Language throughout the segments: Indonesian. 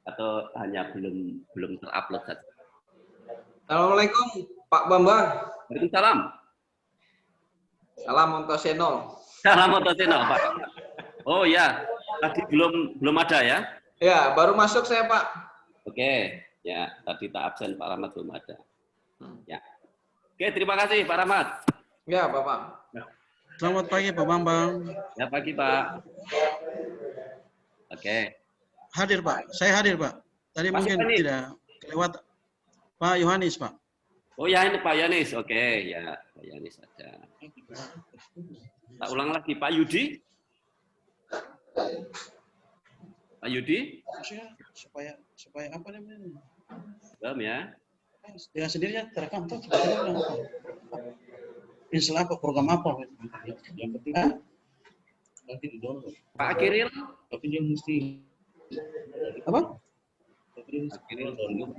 atau hanya belum terupload saja? Assalamualaikum Pak Bambang. Waalaikumsalam. Salam Ontoseno. Salam Ontoseno, Pak. Oh ya, tadi belum ada ya? Ya, baru masuk saya, Pak. Oke, ya tadi tak absen Pak Rahmat belum ada. Ya. Oke, terima kasih Pak Rahmat. Ya, Bapak. Selamat pagi Pak Bambang. Ya, pagi Pak. Oke. Hadir Pak, saya hadir Pak. Tadi Mas mungkin Yohanis. tidak kelewat Pak Yohanis Pak. Oh ya, ini Pak Yanis. Oke, ya Pak Yanis ada. Tak ulang lagi Pak Yudi. Pak Yudi. Supaya apa namanya? Belum ya. Dengan sendirinya terekam tuh. Install apa, program apa? Yang penting nanti di download. Pak Akiril. Tapi dia mesti apa? Pak Akiril download.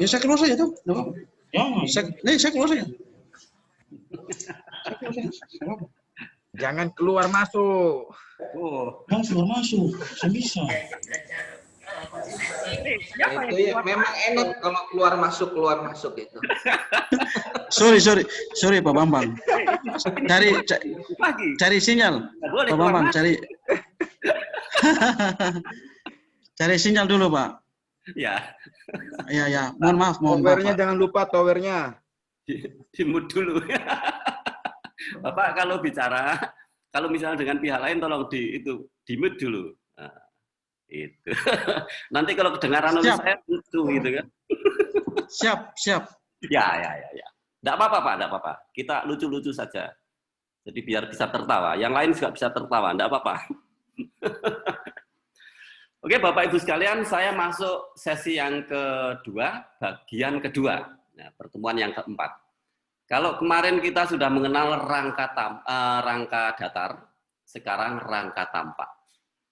Ya saya keluar saja tuh. Saya keluar saja. Jangan keluar masuk. Oh. Jangan keluar masuk. Saya bisa. Itu ya, memang enak kalau keluar masuk itu. Sorry Pak Bambang. Cari sinyal. Pak Bambang cari. Cari sinyal dulu Pak. Ya. Ya. Mohon maaf. Towernya Pak. jangan lupa towernya. Di mute dulu. Bapak kalau bicara, kalau misalnya dengan pihak lain tolong di mute dulu. Nah, itu. Nanti kalau kedengaran oleh saya lucu gitu kan. Siap. Ya. Enggak apa-apa, Pak, enggak apa-apa. Kita lucu-lucu saja. Jadi biar bisa tertawa. Yang lain juga bisa tertawa, enggak apa-apa. Oke, Bapak Ibu sekalian, saya masuk sesi yang kedua, bagian kedua. Nah, pertemuan yang keempat. Kalau kemarin kita sudah mengenal rangka datar, sekarang rangka tampak.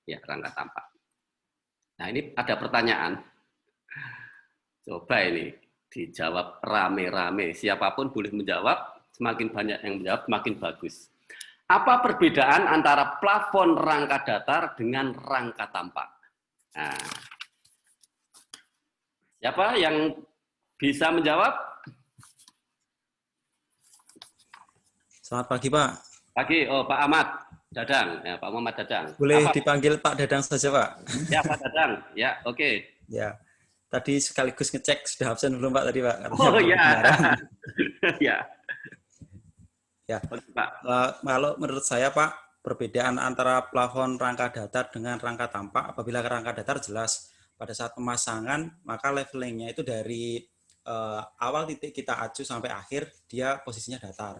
Ya, rangka tampak. Nah, ini ada pertanyaan. Coba ini dijawab rame-rame. Siapapun boleh menjawab, semakin banyak yang menjawab, semakin bagus. Apa perbedaan antara plafon rangka datar dengan rangka tampak? Nah, siapa yang bisa menjawab? Selamat pagi, Pak. Pagi, Pak Ahmad Dadang, ya, Pak Muhammad Dadang. Boleh dipanggil Pak Dadang saja, Pak? Ya, Pak Dadang. Ya, oke. Ya. Tadi sekaligus ngecek sudah absen belum, Pak, tadi, Pak? Oh, ya. Ya. Ya. Oke, Pak. Kalau menurut saya, Pak, perbedaan antara plafon rangka datar dengan rangka tampak, apabila rangka datar jelas pada saat pemasangan, maka levelingnya itu dari awal titik kita acu sampai akhir, dia posisinya datar.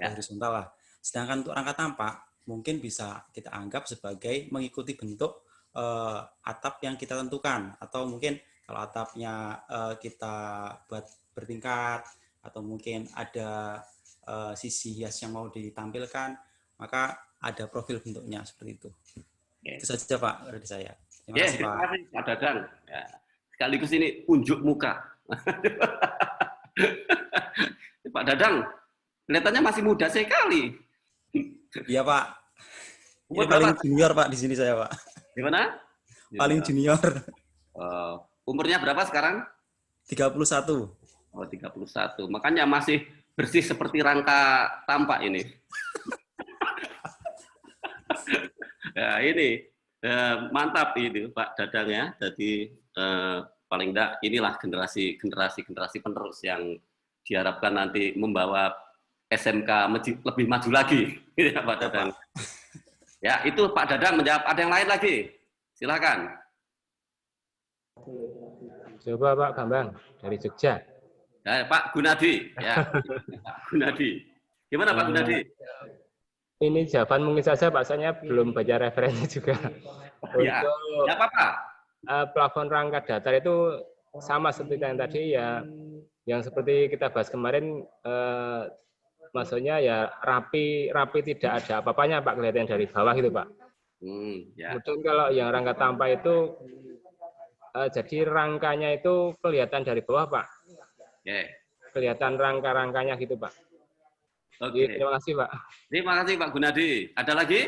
Horizontal lah. Sedangkan untuk rangka tampak mungkin bisa kita anggap sebagai mengikuti bentuk atap yang kita tentukan, atau mungkin kalau atapnya kita buat bertingkat atau mungkin ada sisi hias yang mau ditampilkan, maka ada profil bentuknya seperti itu. Itu saja Pak dari saya. Terima kasih Pak. Terima kasih Pak Dadang. Ya. Sekaligus ini unjuk muka. Pak Dadang, kelihatannya masih muda sekali. Iya Pak. Umur paling berapa? junior Pak di sini saya Pak. Gimana? Paling junior. Umurnya berapa sekarang? 31. Oh, 31. Makanya masih bersih seperti rangka tampak ini. Ya, ini mantap ini Pak Dadang ya. Jadi paling enggak inilah generasi penerus yang diharapkan nanti membawa SMK lebih maju lagi, ya, Pak Dadang. Ya, itu Pak Dadang menjawab. Ada yang lain lagi? Silakan. Coba Pak Bambang dari Jogja. Ya, Pak Gunadi. Ya, Pak Gunadi. Gimana Pak Gunadi? Ini jawaban mungkin saja Pak, saya belum baca referensi juga. Ya, Untuk ya apa-apa. Plafon rangka datar itu sama seperti yang tadi ya, yang seperti kita bahas kemarin, maksudnya ya rapi tidak ada apa-apanya Pak, kelihatan dari bawah gitu Pak. Ya. Kemudian kalau yang rangka tampak itu jadi rangkanya itu kelihatan dari bawah Pak. Kelihatan rangka-rangkanya gitu Pak. Oke. Terima kasih Pak. Terima kasih Pak Gunadi. Ada lagi?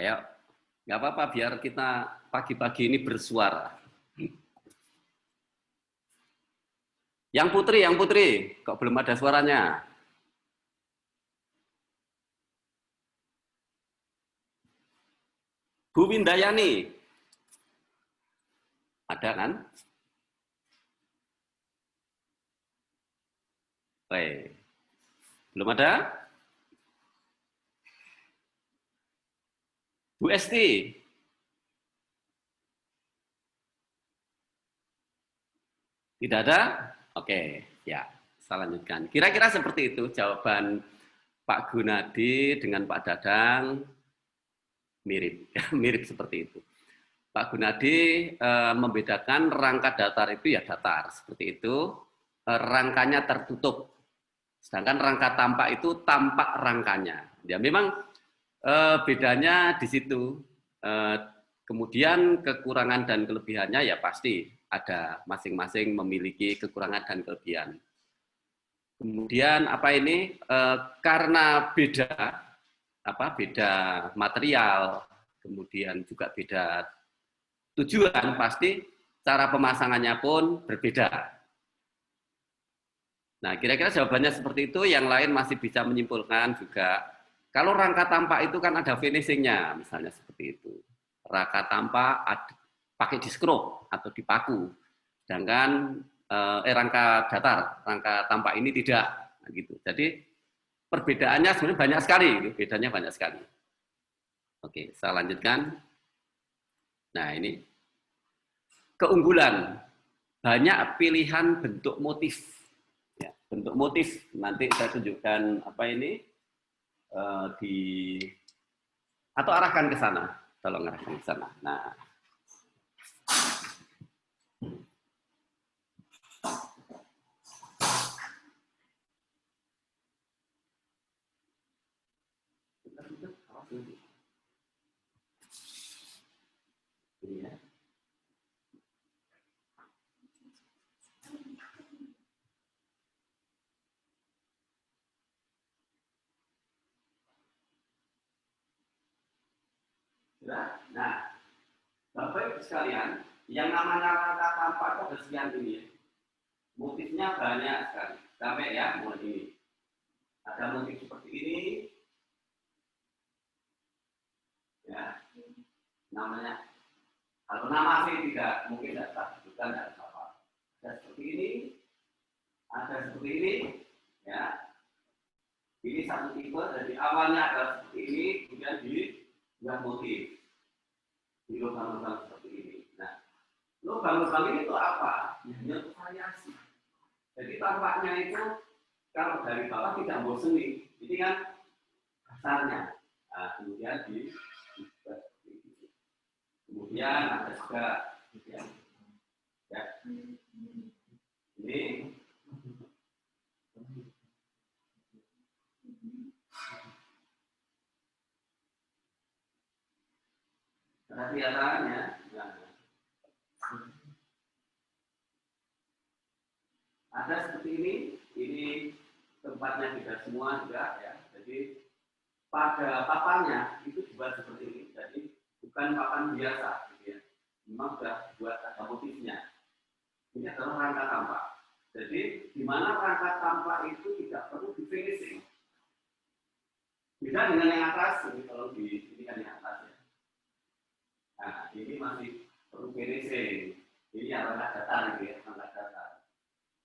Ayo, nggak apa-apa biar kita pagi-pagi ini bersuara. Yang Putri, kok belum ada suaranya? Bu Windayani, ada kan? Baik, belum ada? Bu Esti, tidak ada? Oke, ya, saya lanjutkan. Kira-kira seperti itu jawaban Pak Gunadi dengan Pak Dadang, mirip, mirip seperti itu. Pak Gunadi membedakan rangka datar itu ya datar, seperti itu, rangkanya tertutup. Sedangkan rangka tampak itu tampak rangkanya. Ya memang bedanya di situ. Kemudian kekurangan dan kelebihannya ya pasti ada, masing-masing memiliki kekurangan dan kelebihan. Kemudian apa ini? Karena beda material, kemudian juga beda tujuan, pasti cara pemasangannya pun berbeda. Nah, kira-kira jawabannya seperti itu. Yang lain masih bisa menyimpulkan juga. Kalau rangka tampak itu kan ada finishingnya, misalnya seperti itu. Rangka tampak pakai diskrop atau dipaku. Sedangkan rangka datar, rangka tampak ini tidak. Nah, gitu. Jadi perbedaannya sebenarnya banyak sekali. Bedanya banyak sekali. Oke, saya lanjutkan. Nah, ini keunggulan. Banyak pilihan bentuk motif. Ya, bentuk motif. Nanti saya tunjukkan apa ini atau arahkan ke sana. Tolong arahkan ke sana. Nah, ini ya. Nah, Bapak Ibu sekalian, yang namanya rangka tampak itu ada sekian ini ya. Motifnya banyak sekali. Sampai ya, mulai ini. Ada motif seperti ini. Ya, namanya. Kalau nama sih tidak mungkin tidak bukan tidak apa. Ada seperti ini, ada seperti ini, ya. Ini satu tipe. Dari awalnya ada seperti ini, kemudian dibuat motif. Di lubang-lubang seperti ini. Nah, lubang-lubang ini itu apa? Hanya untuk variasi. Jadi tampaknya itu kalau dari bawah tidak bosenin. Ini kan dasarnya. Nah, kemudian kemudian ada juga ya. Ini kelihatannya ada seperti ini tempatnya tidak semua juga ya. Jadi pada papannya itu dibuat seperti ini. Jadi bukan papan biasa, gitu ya. Memang sudah buat ada motifnya. Ini adalah rangka tampak. Jadi di mana rangka tampak itu tidak perlu di finishing. Beda dengan yang atas, ini kalau ini kan yang atas ya. Nah, ini masih perlu finishing. Ini yang rangka datar, gitu ya, rangka datar.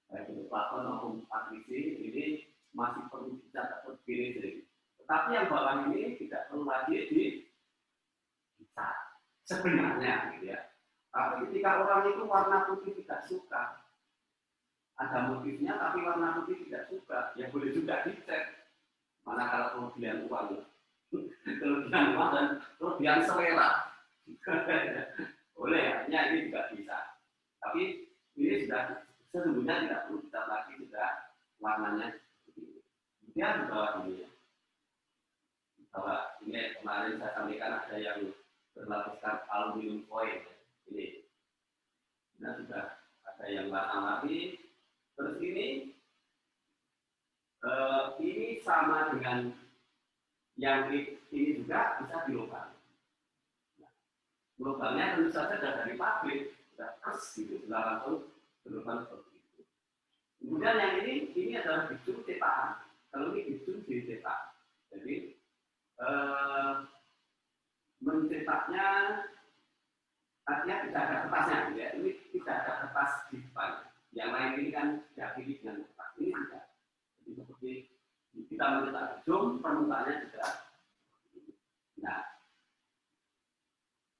Baik itu plafon maupun patrisi, ini masih perlu dicatat atau finishing. Tetapi yang bawah ini tidak perlu lagi dicat sebenarnya, gitu ya. Tapi ketika orang itu warna putih tidak suka, ada motifnya tapi warna putih tidak suka, ya boleh juga dicat. Mana kalau kelebihan uang, kelebihan uang dan kelebihan selera, boleh ya, ini juga bisa. Tapi ini sudah sesungguhnya tidak perlu dicat lagi, sudah warnanya seperti ini. Kemudian di bawah ini ya. Bahwa ini kemarin saya sampaikan ada yang berlapiskan aluminium foil ini. Nah, sudah ada yang warna-warni. Terus ini sama dengan yang ini juga bisa dilubang. Globalnya tentu saja dari pabrik, sudah pers gitu, sudah langsung global seperti itu. Kemudian yang ini adalah gipsum cetakan. Kalau ini gipsum dicetak. Jadi mencetaknya artinya tidak ada kertasnya, ya. Ini tidak ada kertas di depan. Yang lain ini kan diakhiri dengan kertas. Ini tidak. Jadi seperti kita mencetak gipsum, permukaannya juga. Nah,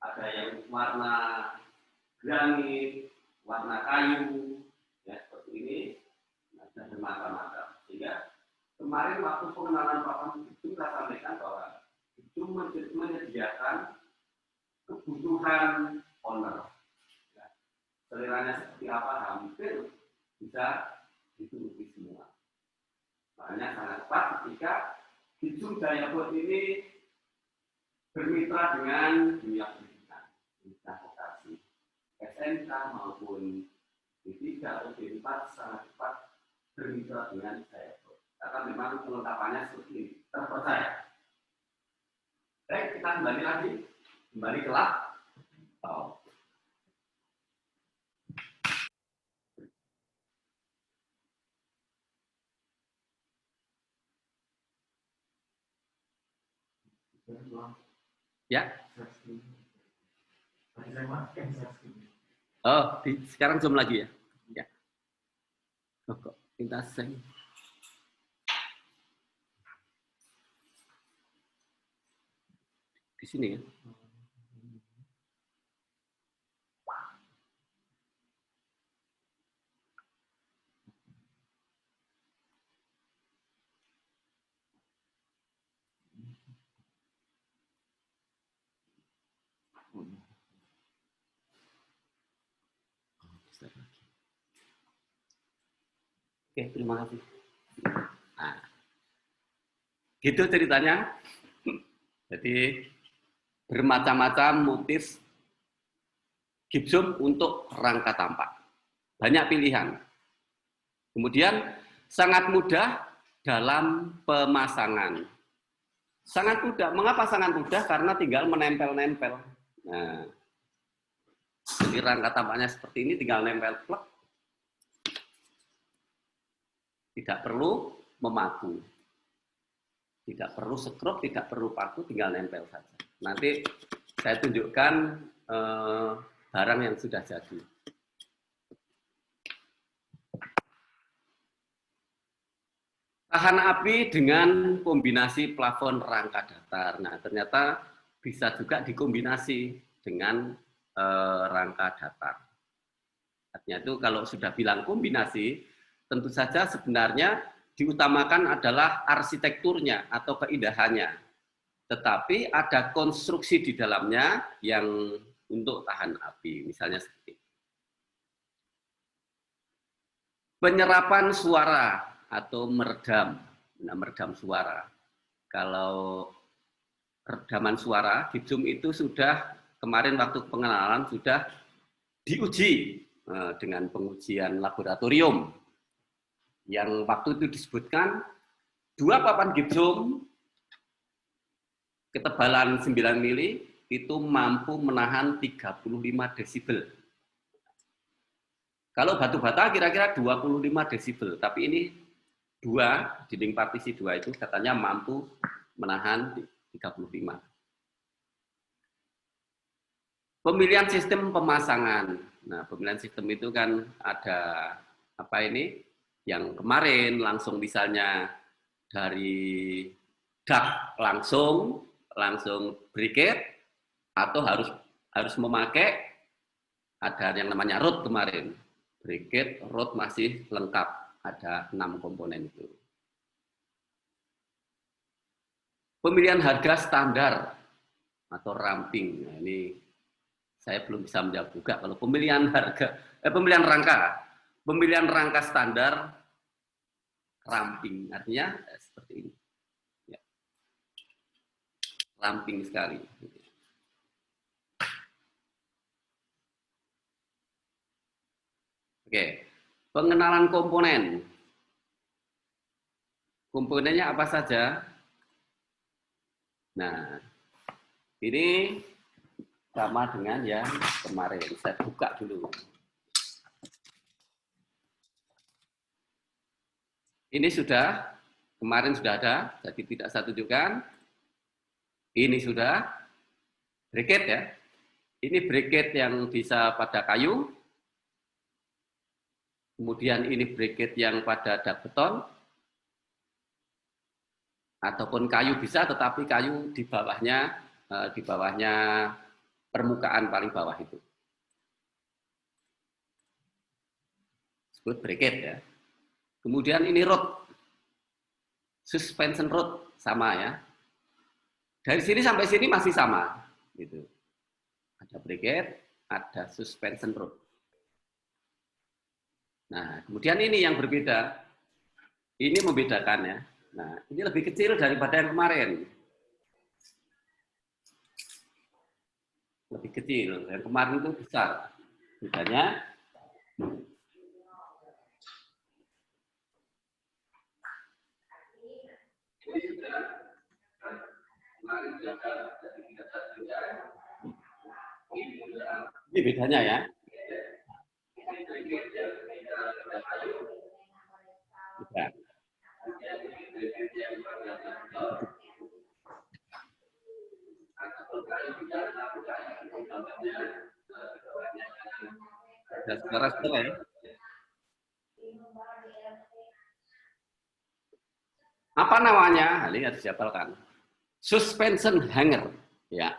ada yang warna granit, warna kayu, ya seperti ini. Nah, dan bermacam-macam. Sehingga kemarin waktu pengenalan papan gipsum saya sampaikan bahwa gipsum menyediakan kebutuhan owner. Ya, seleranya seperti apa hampir bisa dituruti semua. Makanya sangat tepat ketika gipsum Dayabot ini bermitra dengan dunia pendidikan, dunia vokasi, SMK maupun D3 atau D4 sangat cepat bermitra dengan Dayabot. Karena memang kelengkapannya seperti ini, terpercaya. Baik, kita kembali ke lab. Oh. Ya. Oh, sekarang zoom lagi ya. Ya. Oh, kok kita seng. Di sini ya. Oke, terima kasih. Nah, gitu ceritanya. Jadi bermacam-macam motif gipsum untuk rangka tampak. Banyak pilihan. Kemudian sangat mudah dalam pemasangan. Sangat mudah. Mengapa sangat mudah? Karena tinggal menempel-nempel. Nah, jadi rangka tampaknya seperti ini, tinggal nempel plek. Tidak perlu memaku. Tidak perlu sekrup, tidak perlu paku, tinggal nempel saja. Nanti saya tunjukkan barang yang sudah jadi. Tahan api dengan kombinasi plafon rangka datar. Nah, ternyata bisa juga dikombinasi dengan rangka datar. Artinya itu kalau sudah bilang kombinasi, tentu saja sebenarnya diutamakan adalah arsitekturnya atau keindahannya. Tetapi ada konstruksi di dalamnya yang untuk tahan api, misalnya seperti ini. Penyerapan suara atau meredam. Nah, meredam suara. Kalau redaman suara, gipsum itu sudah kemarin waktu pengenalan sudah diuji dengan pengujian laboratorium. Yang waktu itu disebutkan 2 papan gipsum ketebalan 9 mili itu mampu menahan 35 desibel. Kalau batu bata kira-kira 25 desibel, tapi ini 2, dinding partisi 2 itu katanya mampu menahan 35. Pemilihan sistem pemasangan. Nah, pemilihan sistem itu kan ada apa ini? Yang kemarin langsung misalnya dari dak langsung briket atau harus memakai ada yang namanya rod kemarin. Briket, rod masih lengkap, ada 6 komponen itu. Pemilihan harga standar atau ramping. Nah, ini saya belum bisa menjawab juga kalau pemilihan rangka standar ramping, artinya seperti ini. Ya. Ramping sekali. Oke, pengenalan komponen. Komponennya apa saja? Nah, ini sama dengan yang kemarin. Saya buka dulu. Ini sudah, kemarin sudah ada, jadi tidak saya tunjukkan. Ini sudah, bracket ya. Ini bracket yang bisa pada kayu. Kemudian ini bracket yang pada dak beton. Ataupun kayu bisa, tetapi kayu di bawahnya permukaan paling bawah itu. Disebut bracket ya. Kemudian ini rod. Suspension rod sama ya. Dari sini sampai sini masih sama gitu. Ada bracket, ada suspension rod. Nah, kemudian ini yang berbeda. Ini membedakan ya. Nah, ini lebih kecil daripada yang kemarin. Lebih kecil. Yang kemarin itu besar. Bedanya ini bedanya ya. Beda. Dan saudara-saudara ya. Apa namanya? Ini harus dihafalkan. Suspension hanger. Ya.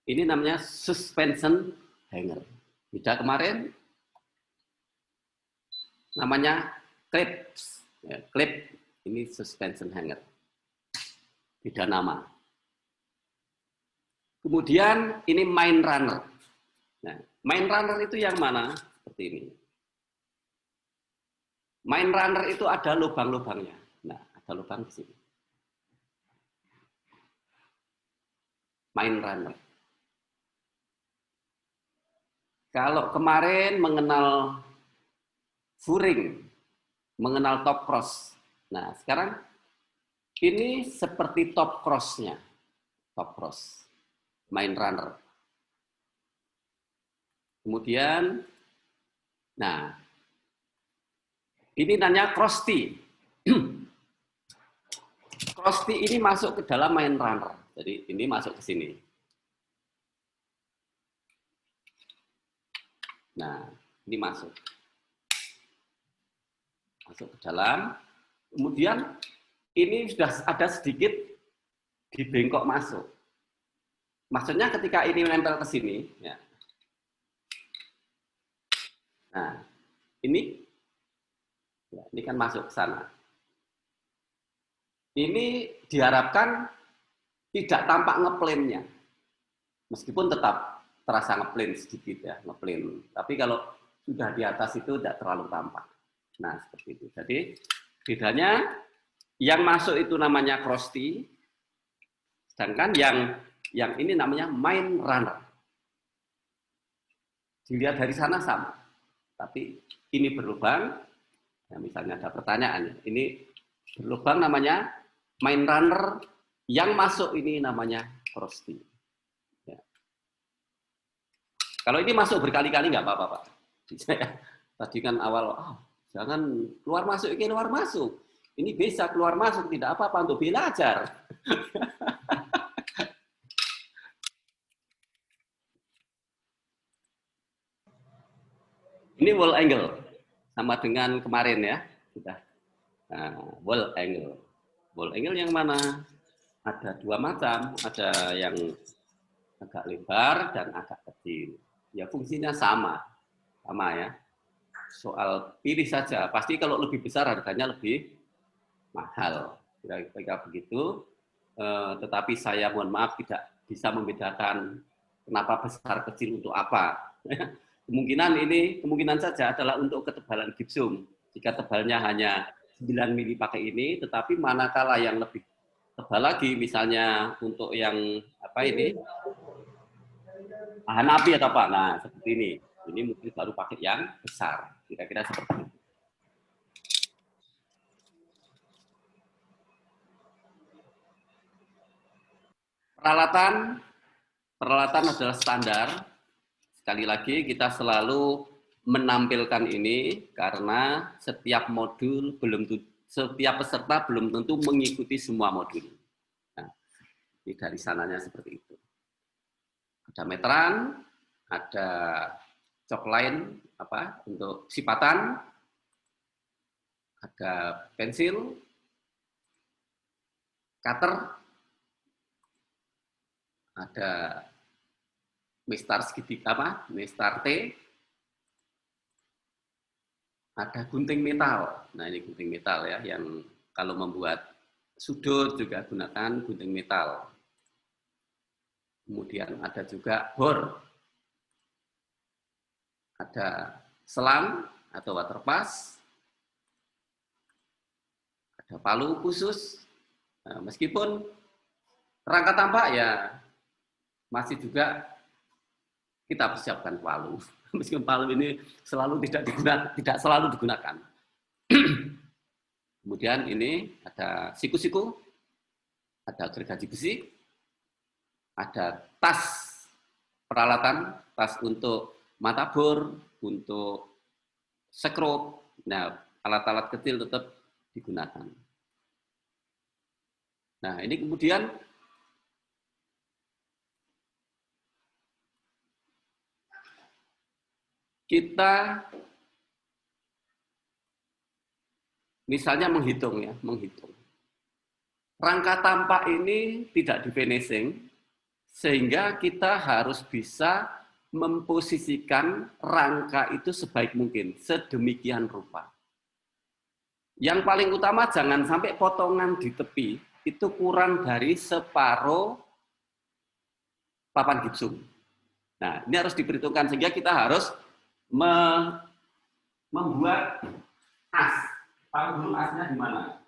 Ini namanya suspension hanger. Beda kemarin namanya clips. Ya, clip ini suspension hanger. Beda nama. Kemudian ini main runner. Nah, main runner itu yang mana? Seperti ini. Main runner itu ada lubang-lubangnya. Nah, ada lubang di sini. Main runner. Kalau kemarin mengenal furing, mengenal top cross. Nah, sekarang ini seperti top cross-nya. Top cross. Main runner. Kemudian, nah, ini namanya cross T. Cross T ini masuk ke dalam main runner. Jadi ini masuk ke sini. Nah, ini masuk. Masuk ke dalam. Kemudian ini sudah ada sedikit di bengkok masuk. Maksudnya ketika ini menempel ke sini, ya. Nah, ini kan masuk ke sana. Ini diharapkan tidak tampak ngeplannya, meskipun tetap terasa ngeplan sedikit ya, ngeplan. Tapi kalau sudah di atas itu tidak terlalu tampak. Nah, seperti itu. Jadi bedanya yang masuk itu namanya cross T, sedangkan yang ini namanya main runner. Dilihat dari sana sama, tapi ini berlubang. Ya, misalnya ada pertanyaan, ini berlubang namanya main runner, yang masuk ini namanya cross T. Ya. Kalau ini masuk berkali-kali nggak apa-apa, Pak. Tadi kan awal, jangan keluar masuk, ini keluar masuk. Ini bisa keluar masuk, tidak apa-apa untuk belajar. Ini wall angle, sama dengan kemarin ya. Sudah. Nah, wall angle. Wall angle yang mana? Ada dua macam, ada yang agak lebar dan agak kecil. Ya fungsinya sama ya. Soal pilih saja. Pasti kalau lebih besar harganya lebih mahal. Kira-kira begitu. Tetapi saya mohon maaf tidak bisa membedakan kenapa besar kecil untuk apa. Kemungkinan saja adalah untuk ketebalan gipsum. Jika tebalnya hanya 9 mili pakai ini, tetapi manakala yang lebih tebal lagi, misalnya untuk yang apa ini, Hanapi atau apa, nah seperti ini. Ini mungkin baru pakai yang besar. Kira-kira seperti itu. Peralatan Peralatan adalah standar. Sekali lagi kita selalu menampilkan ini karena setiap modul setiap peserta belum tentu mengikuti semua modul. Nah, ini dari sananya seperti itu. Ada meteran, ada chalk line untuk sipatan, ada pensil, cutter, ada mistar segitiga mistar T, ada gunting metal. Nah, ini gunting metal ya, yang kalau membuat sudut juga gunakan gunting metal. Kemudian ada juga bor, ada selang atau water pass, ada palu khusus. Nah, meskipun rangka tampak ya masih juga kita persiapkan palu. Meskipun palu ini tidak selalu digunakan. Kemudian ini ada siku-siku, ada gergaji besi, ada tas peralatan, tas untuk mata bor, untuk sekrup. Nah, alat-alat kecil tetap digunakan. Nah, ini kemudian kita misalnya menghitung. Rangka tampak ini tidak di finishing, sehingga kita harus bisa memposisikan rangka itu sebaik mungkin, sedemikian rupa. Yang paling utama jangan sampai potongan di tepi itu kurang dari separuh papan gipsum. Nah, ini harus diperhitungkan sehingga kita harus membuat as. Tahu dulu asnya di mana?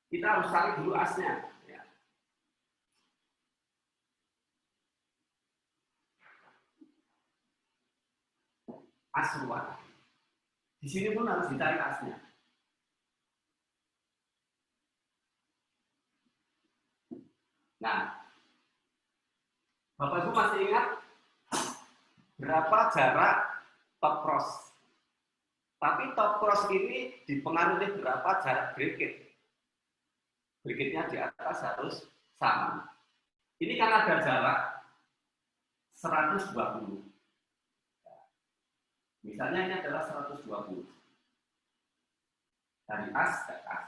Kita harus cari dulu asnya. Ya. As luar. Di sini pun harus dicari asnya. Nah, Bapak Ibu masih ingat berapa jarak top cross? Tapi top cross ini dipengaruhi berapa jarak bracket? Bracketnya di atas harus sama. Ini kan ada jarak 120. Misalnya ini adalah 120. Dari as ke as.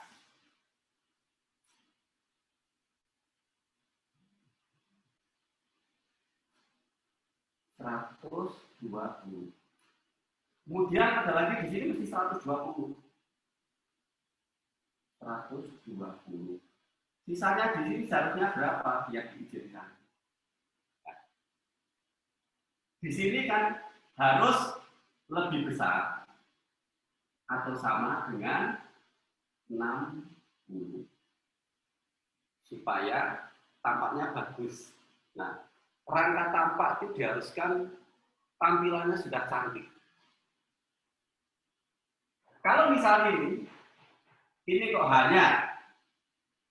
Kemudian ada lagi di sini mesti 120. 120. Sisanya di sini seharusnya berapa yang diizinkan? Di sini kan harus lebih besar atau sama dengan 60 supaya tampaknya bagus. Nah, rangka tampak itu diharuskan tampilannya sudah cantik. Kalau misalnya ini kok hanya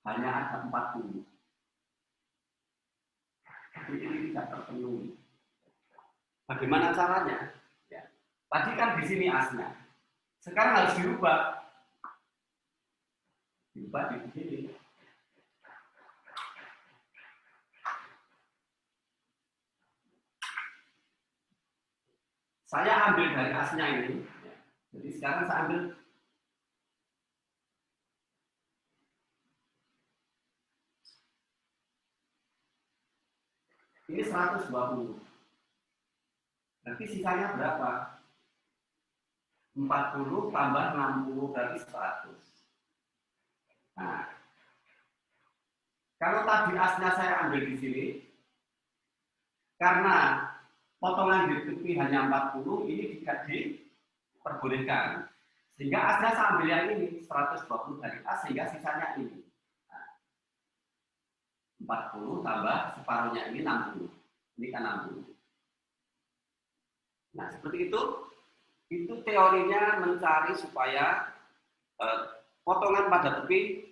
ada 40. Tapi ini tidak terpenuhi. Bagaimana caranya? Ya. Tadi kan di sini asnya. Sekarang harus dirubah. Dirubah di sini. Saya ambil dari asnya ini. Jadi sekarang saya ambil ini 120. Berarti sisanya berapa? 40 tambah 60 berarti 100. Nah, kalau tadi asnya saya ambil di sini, karena potongan di tepi hanya 40, ini tidak diperbolehkan. Sehingga asnya saya ambil yang ini, 120 dari as, sehingga sisanya ini. Nah, 40 tambah separuhnya ini 60. Ini kan 60. Nah, seperti itu teorinya mencari supaya potongan pada tepi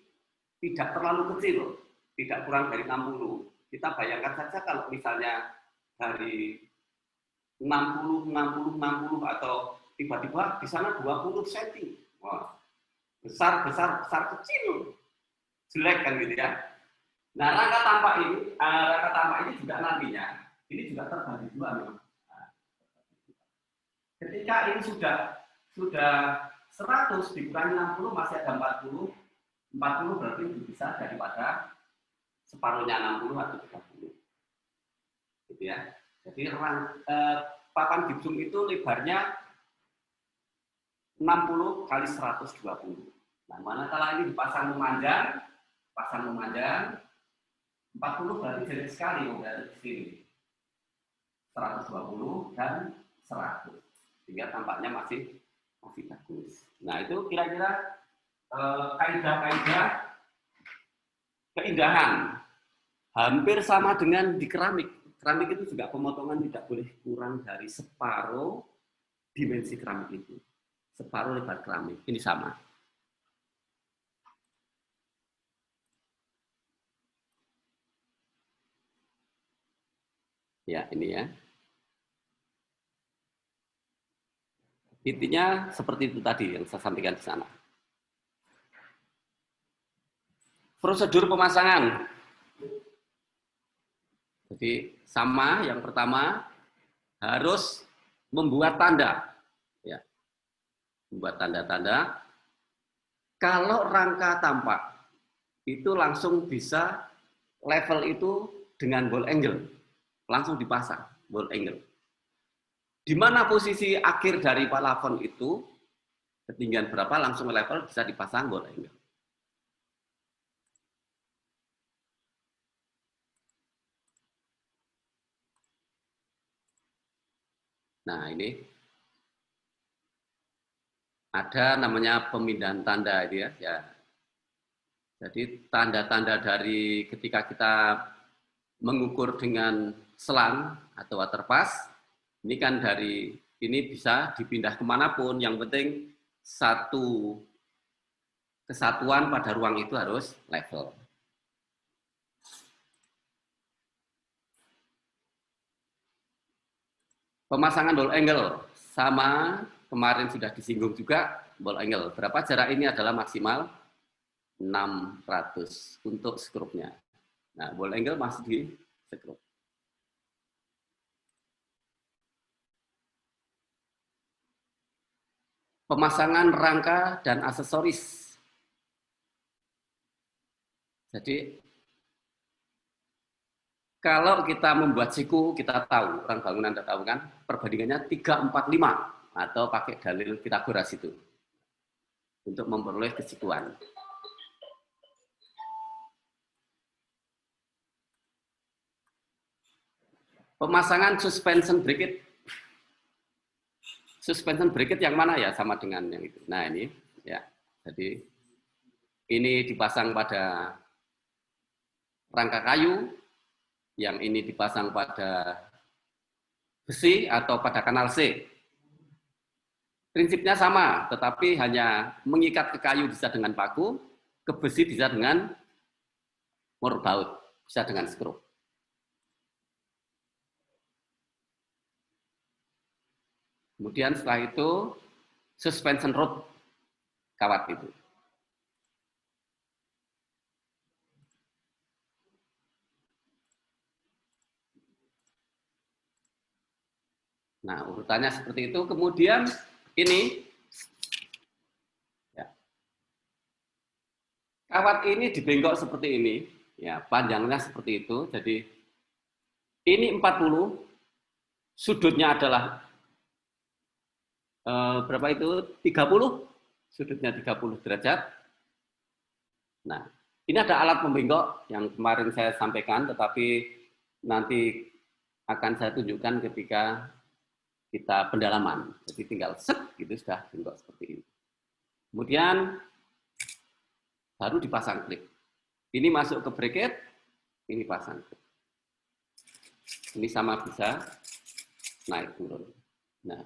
tidak terlalu kecil, tidak kurang dari 60. Kita bayangkan saja kalau misalnya dari 60 atau tiba-tiba di sana 20 cm. Wah, besar kecil. Jelek kan gitu ya. Nah, rangka tampak ini juga nantinya ini juga terbagi dua memang. Ketika ini sudah 100 dikurangi 60 masih ada 40 berarti bisa daripada separuhnya 60 atau 30. Gitu ya. Jadi papan gipsum itu lebarnya 60 kali 120. Nah, manakala ini dipasang memanjang 40 berarti jelek sekali dari sini. 120 dan 100. Sehingga tampaknya masih bagus. Nah, itu kira-kira kaidah-kaidah keindahan. Hampir sama dengan di keramik. Keramik itu juga pemotongan tidak boleh kurang dari separuh dimensi keramik itu. Separuh lebar keramik. Ini sama. Ya, ini ya. Intinya seperti itu tadi yang saya sampaikan di sana. Prosedur pemasangan. Jadi sama, yang pertama harus membuat tanda. Ya. Membuat tanda-tanda. Kalau rangka tampak, itu langsung bisa level itu dengan ball angle. Langsung dipasang ball angle. Di mana posisi akhir dari plafon itu, ketinggian berapa langsung level bisa dipasang ball angle. Nah, ini ada namanya pemindahan tanda itu ya. Jadi tanda-tanda dari ketika kita mengukur dengan selang atau waterpass, ini kan dari ini bisa dipindah kemanapun. Yang penting satu kesatuan pada ruang itu harus level. Pemasangan ball angle sama kemarin sudah disinggung juga ball angle. Berapa jarak ini adalah maksimal 600 untuk skrupnya. Nah, ball angle masih di skrup. Pemasangan rangka dan aksesoris. Jadi kalau kita membuat siku, kita tahu, orang bangunan Anda tahu kan, perbandingannya 3:4:5 atau pakai dalil Pitagoras itu untuk memperoleh kesikuan. Pemasangan suspension bracket. Suspension bracket yang mana ya, sama dengan yang itu. Nah, ini ya. Jadi ini dipasang pada rangka kayu, yang ini dipasang pada besi atau pada kanal C. Prinsipnya sama, tetapi hanya mengikat ke kayu bisa dengan paku, ke besi bisa dengan motorbaut, bisa dengan skrup. Kemudian setelah itu suspension rod kawat itu. Nah, urutannya seperti itu. Kemudian ini ya, kawat ini dibengkok seperti ini, ya, panjangnya seperti itu. Jadi ini 40, sudutnya adalah berapa itu? 30, sudutnya 30 derajat. Nah, ini ada alat pembengkok yang kemarin saya sampaikan, tetapi nanti akan saya tunjukkan ketika kita pendalaman. Jadi tinggal set, gitu sudah bengkok seperti ini. Kemudian baru dipasang klip. Ini masuk ke bracket, ini pasang klip. Ini sama bisa naik turun. Nah,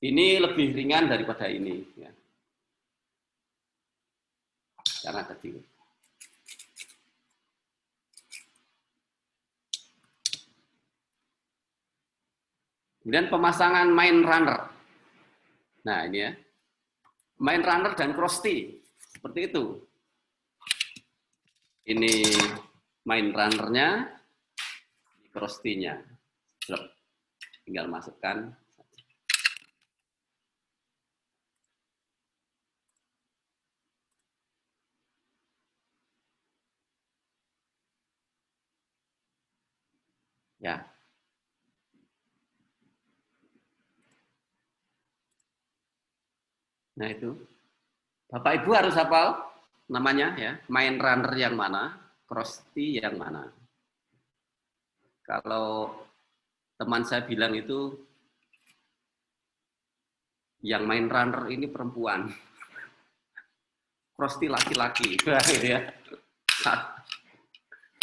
ini lebih ringan daripada ini, ya. Karena kecil. Kemudian pemasangan main runner. Nah, ini ya. Main runner dan cross T. Seperti itu. Ini main runnernya, ini cross T-nya. Tinggal masukkan. Ya. Nah itu, Bapak Ibu harus hafal namanya ya, main runner yang mana, cross T yang mana. Kalau teman saya bilang itu, yang main runner ini perempuan, cross T laki-laki, ya.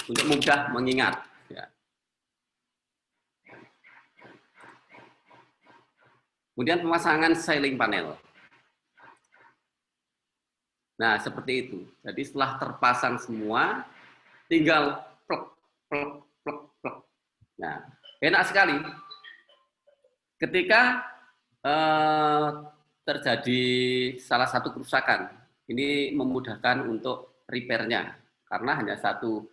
Untuk mudah mengingat. Ya. Kemudian pemasangan sailing panel. Nah, seperti itu. Jadi setelah terpasang semua, tinggal plek, plek, plek, plek. Nah, enak sekali. Ketika terjadi salah satu kerusakan, ini memudahkan untuk repair-nya. Karena hanya satu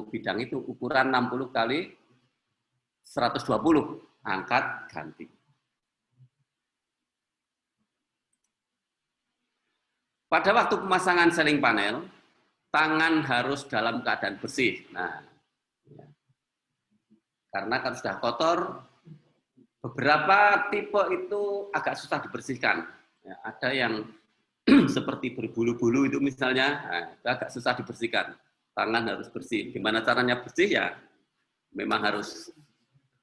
bidang itu, ukuran 60 kali 120, angkat, ganti. Pada waktu pemasangan sailing panel, tangan harus dalam keadaan bersih. Nah, ya. Karena kan sudah kotor, beberapa tipe itu agak susah dibersihkan. Ya, ada yang seperti berbulu-bulu itu misalnya, nah, itu agak susah dibersihkan. Tangan harus bersih. Gimana caranya bersih ya? Memang harus,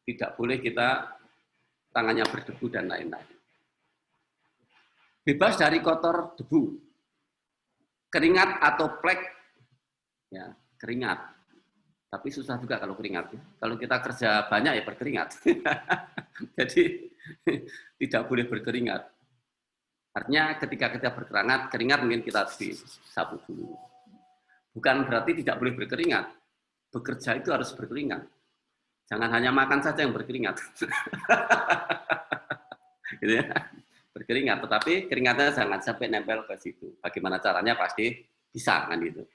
tidak boleh kita tangannya berdebu dan lain-lain. Bebas dari kotor debu. Keringat atau plek, ya keringat. Tapi susah juga kalau keringat. Kalau kita kerja banyak ya berkeringat. Jadi tidak boleh berkeringat. Artinya ketika kita keringat mungkin kita harus disapu dulu. Bukan berarti tidak boleh berkeringat. Bekerja itu harus berkeringat. Jangan hanya makan saja yang berkeringat. Gitu ya. Berkeringat, tetapi keringatnya jangan sampai nempel ke situ. Bagaimana caranya pasti bisa kan gitu.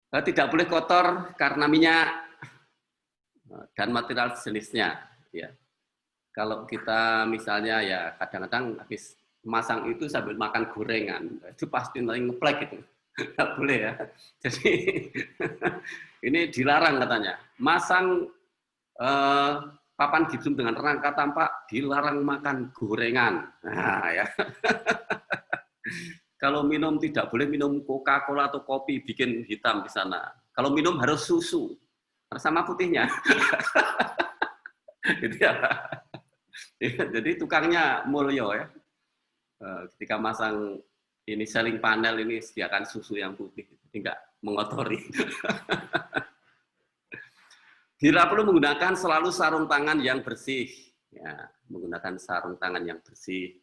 Tidak boleh kotor karena minyak dan material jenisnya. Ya. Kalau kita misalnya ya kadang-kadang habis masang itu sambil makan gorengan, itu pasti nanti ngeplek itu. Tidak boleh ya. Jadi ini dilarang katanya. Masang papan gipsum dengan rangka tampak, dilarang makan gorengan. Nah, ya. Kalau minum tidak boleh minum Coca-Cola atau kopi bikin hitam di sana. Kalau minum harus susu sama putihnya. Gitu ya. Jadi tukangnya Mulyo ya. Ketika masang ini sailing panel ini sediakan susu yang putih, jadi nggak mengotori. Bila perlu menggunakan selalu sarung tangan yang bersih, ya, menggunakan sarung tangan yang bersih.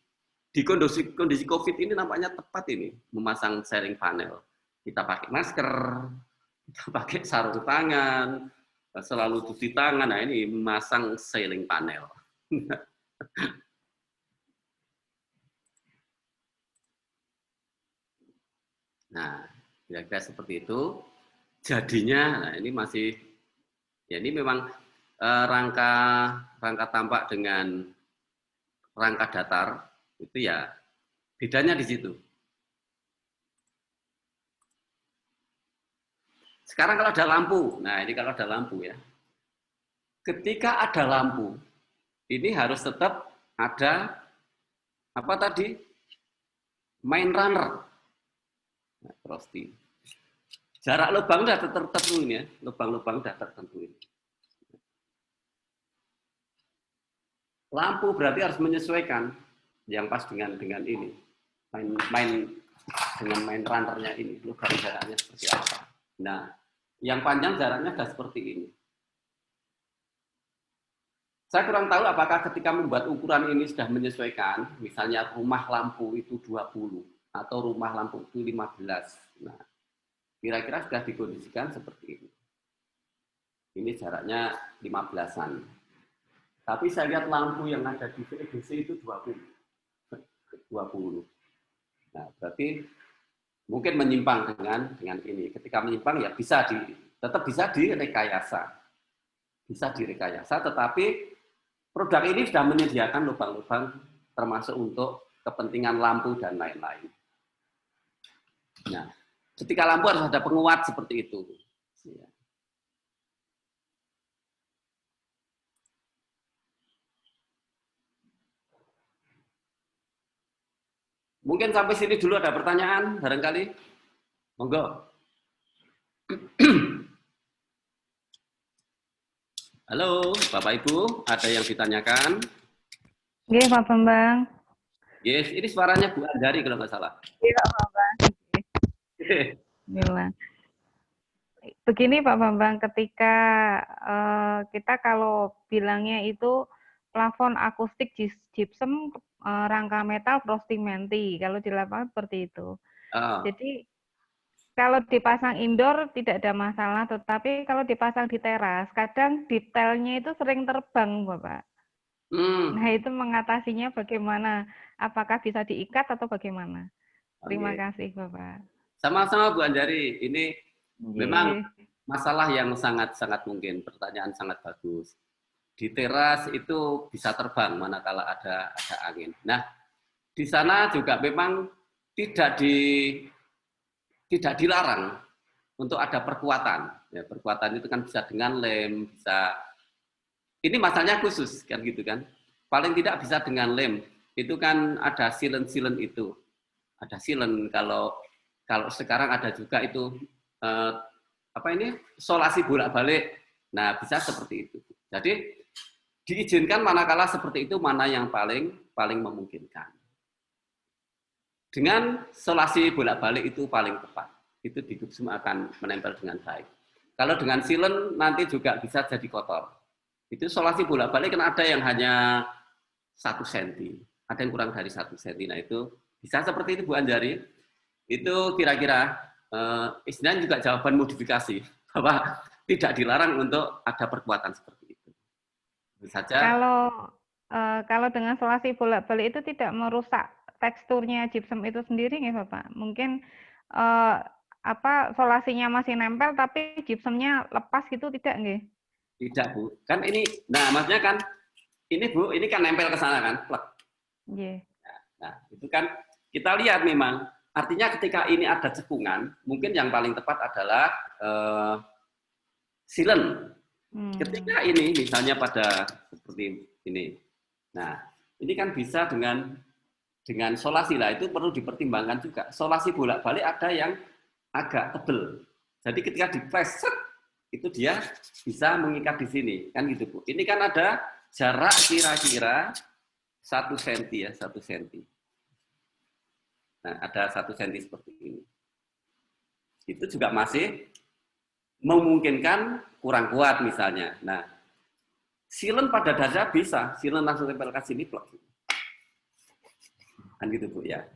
Di kondisi COVID ini nampaknya tepat ini memasang sailing panel. Kita pakai masker, kita pakai sarung tangan, selalu cuci tangan. Nah ini memasang sailing panel. Nah, kira-kira seperti itu. Jadinya, nah ini masih. Ya ini memang rangka tampak dengan rangka datar itu ya bedanya di situ. Sekarang kalau ada lampu, nah ini kalau ada lampu ya. Ketika ada lampu, ini harus tetap ada apa tadi? Main runner. Nah, cross-T. Jarak lubang sudah tertentu ini ya, lubang-lubang sudah tertentu ini. Lampu berarti harus menyesuaikan yang pas dengan ini. Main dengan main runnernya ini, lubang jaraknya seperti apa. Nah, yang panjang jaraknya sudah seperti ini. Saya kurang tahu apakah ketika membuat ukuran ini sudah menyesuaikan, misalnya rumah lampu itu 20 atau rumah lampu itu 15. Nah, kira-kira sudah dikondisikan seperti ini. Ini jaraknya 15-an. Tapi saya lihat lampu yang ada di VEDC itu 20. Nah, berarti mungkin menyimpang dengan ini. Ketika menyimpang ya tetap bisa direkayasa. Bisa direkayasa, tetapi produk ini sudah menyediakan lubang-lubang termasuk untuk kepentingan lampu dan lain-lain. Nah, ketika lampu harus ada penguat seperti itu. Mungkin sampai sini dulu ada pertanyaan, barangkali. Monggo. Halo, Bapak Ibu, ada yang ditanyakan? Iya, Pak Bambang. Yes, ini suaranya Bu Andari kalau nggak salah. Iya, Pak Bambang. Gila. Begini Pak Bambang, ketika kita kalau bilangnya itu plafon akustik gypsum rangka metal frosting menti, kalau di lapangan seperti itu. Jadi kalau dipasang indoor tidak ada masalah, tetapi kalau dipasang di teras, kadang detailnya itu sering terbang, Bapak. Nah, itu mengatasinya bagaimana? Apakah bisa diikat atau bagaimana? Terima kasih, Bapak. Sama-sama Bu Andari, ini memang masalah yang sangat-sangat mungkin, pertanyaan sangat bagus. Di teras itu bisa terbang manakala ada angin. Nah, di sana juga memang tidak dilarang untuk ada perkuatan. Ya, perkuatan itu kan bisa dengan lem, bisa. Ini masalahnya khusus kan gitu kan. Paling tidak bisa dengan lem. Itu kan ada silen itu. Ada silen kalau sekarang ada juga itu solasi bolak-balik. Nah, bisa seperti itu. Jadi diizinkan manakala seperti itu mana yang paling memungkinkan. Dengan solasi bolak-balik itu paling tepat. Itu di gypsum akan menempel dengan baik. Kalau dengan silen nanti juga bisa jadi kotor. Itu solasi bolak-balik kan ada yang hanya 1 cm, ada yang kurang dari 1 cm. Nah itu bisa seperti itu Bu Anjari. Itu kira-kira istilahnya juga jawaban modifikasi bahwa tidak dilarang untuk ada perkuatan seperti itu. Itu saja. Kalau dengan solasi bolak-balik itu tidak merusak teksturnya gypsum itu sendiri nggih Bapak? Mungkin solasinya masih nempel tapi gypsumnya lepas gitu tidak nggih? Tidak Bu, kan ini, nah maksudnya kan ini Bu, ini kan nempel ke sana kan, plek. Yeah. Nah itu kan kita lihat memang, artinya ketika ini ada cekungan, mungkin yang paling tepat adalah silen. Ketika ini misalnya pada seperti ini, nah ini kan bisa dengan solasi lah, itu perlu dipertimbangkan juga. Solasi bolak-balik ada yang agak tebel. Jadi ketika di-press, itu dia bisa mengikat di sini. Kan gitu Bu. Ini kan ada jarak kira-kira 1 cm ya, 1 cm. Nah, ada 1 cm seperti ini. Itu juga masih memungkinkan kurang kuat misalnya. Nah, silen pada dasarnya bisa. Silen langsung tempel ke sini, plek. Kan gitu Bu ya.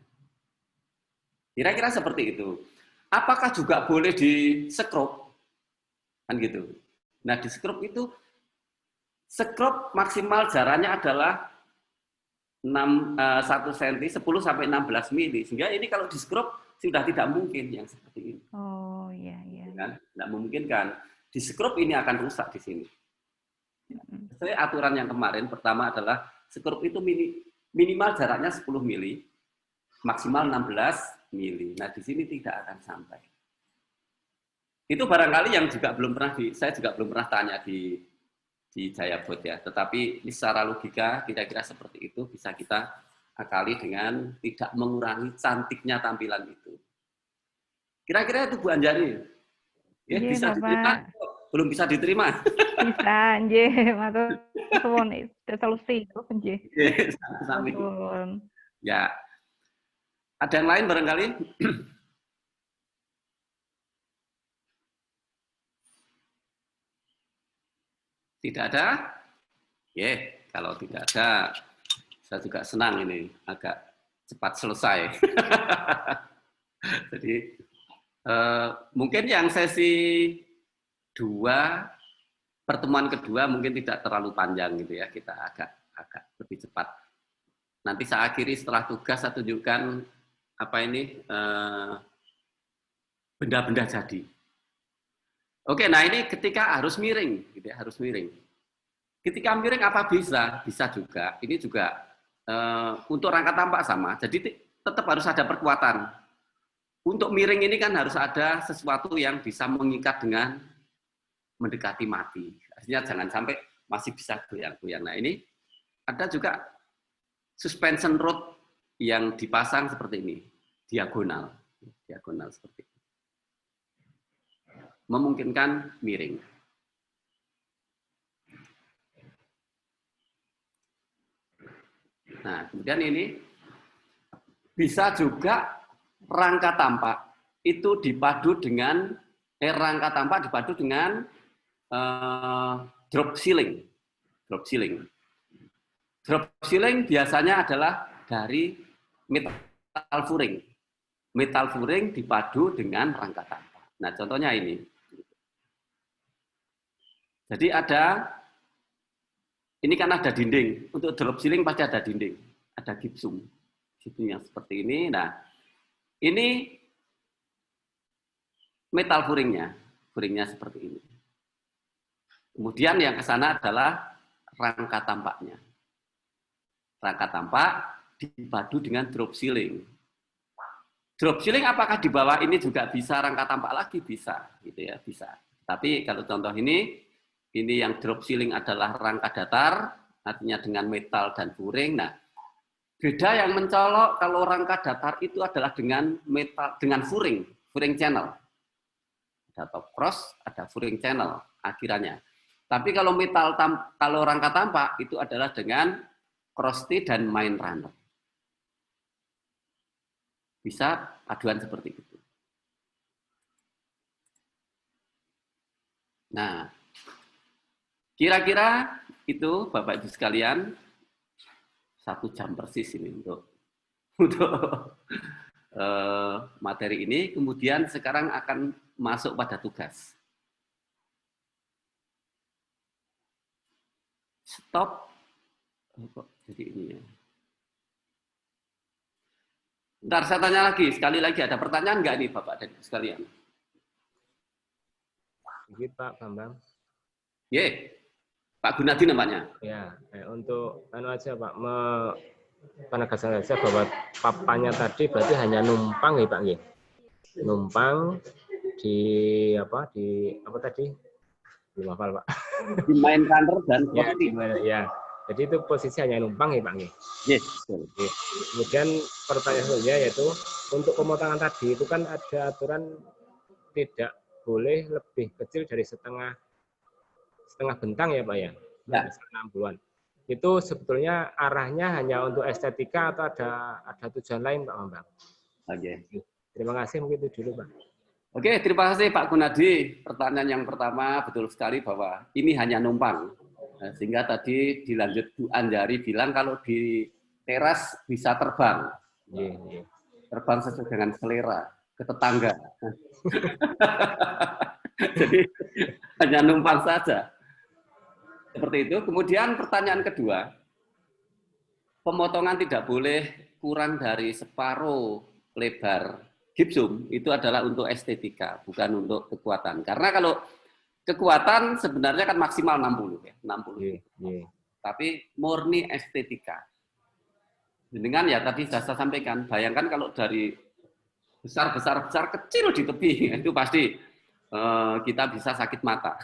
Kira-kira seperti itu. Apakah juga boleh di-skrup? Kan gitu. Nah, di-skrup itu skrup maksimal jaraknya adalah 1 cm 10 sampai 16 mili. Sehingga ini kalau di-skrup sudah tidak mungkin yang seperti ini. Oh, iya iya. Kan? Tidak memungkinkan. Di-skrup ini akan rusak di sini. Sesuai aturan yang kemarin, pertama adalah skrup itu minimal jaraknya 10 mili, maksimal 16 mili. Nah, di sini tidak akan sampai. Itu barangkali yang juga belum pernah saya juga belum pernah tanya di Jayabot ya. Tetapi ini secara logika kira-kira seperti itu bisa kita akali dengan tidak mengurangi cantiknya tampilan itu. Kira-kira itu Bu Anjari. Ya, Iya, bisa Bapak. diterima? Belum bisa diterima? Bisa, nggih, matur suwun solusi itu nggih. Sami. Suwun. Ya. Ada yang lain barangkali? Tidak ada? Kalau tidak ada, saya juga senang ini agak cepat selesai. Jadi mungkin yang sesi 2, pertemuan kedua mungkin tidak terlalu panjang gitu ya, kita agak lebih cepat. Nanti saya akhiri setelah tugas saya tunjukkan apa ini benda-benda jadi. Oke, nah ini ketika harus miring, gitu ya, harus miring. Ketika miring apa bisa? Bisa juga. Ini juga untuk rangka tampak sama. Jadi tetap harus ada perkuatan. Untuk miring ini kan harus ada sesuatu yang bisa mengikat dengan mendekati mati. Artinya jangan sampai masih bisa goyang-goyang. Nah ini ada juga suspension rod yang dipasang seperti ini, diagonal seperti ini. Memungkinkan miring. Nah, kemudian ini bisa juga rangka tampak itu dipadu dengan rangka tampak dipadu dengan drop ceiling. Drop ceiling biasanya adalah dari metal furing. Metal furing dipadu dengan rangka tampak. Nah, contohnya ini. Jadi ini kan ada dinding. Untuk drop ceiling pasti ada dinding. Ada gipsum. Gipsum yang seperti ini. Nah, ini metal furingnya. Furingnya seperti ini. Kemudian yang ke sana adalah rangka tampaknya. Rangka tampak dipadu dengan drop ceiling. Drop ceiling apakah di bawah ini juga bisa rangka tampak lagi? Bisa, gitu ya, bisa. Tapi kalau contoh ini yang drop ceiling adalah rangka datar, artinya dengan metal dan furing. Nah, beda yang mencolok kalau rangka datar itu adalah dengan metal, dengan furing channel. Ada top cross, ada furing channel akhirannya. Tapi kalau kalau rangka tampak itu adalah dengan cross T dan main runner. Bisa paduan seperti itu. Nah, kira-kira itu Bapak Ibu sekalian 1 jam persis ini untuk materi ini. Kemudian sekarang akan masuk pada tugas. Stop. Jadi ini ya. Bentar, saya tanya lagi. Sekali lagi, ada pertanyaan nggak nih Bapak dan Ibu sekalian? Sedikit Pak Bambang. Pak Gunadi namanya. Ya, untuk aja Pak, penegasan saja bahwa papanya tadi berarti hanya numpang ya Pak, ya? Numpang di apa tadi? Belum hafal Pak. Di main runner dan ya, ya. Jadi itu posisi hanya numpang ya Pak. Yes. Kemudian pertanyaan selanjutnya yaitu untuk pemotongan tadi itu kan ada aturan tidak boleh lebih kecil dari setengah bentang ya Pak ya. 60-an. Itu sebetulnya arahnya hanya untuk estetika atau ada tujuan lain Pak Bambang? Oke. Terima kasih, mungkin itu dulu Pak. Oke, terima kasih Pak Gunadi. Pertanyaan yang pertama betul sekali bahwa ini hanya numpang. Sehingga tadi dilanjut Bu Anjari bilang kalau di teras bisa terbang. Terbang sesuai dengan selera ke tetangga. Jadi hanya numpang saja. Seperti itu. Kemudian pertanyaan kedua, pemotongan tidak boleh kurang dari separuh lebar gipsum, itu adalah untuk estetika, bukan untuk kekuatan. Karena kalau kekuatan sebenarnya kan maksimal 60 ya, 60. Tapi murni estetika. Dengan ya tadi saya sampaikan, bayangkan kalau dari besar kecil di tepi itu pasti kita bisa sakit mata.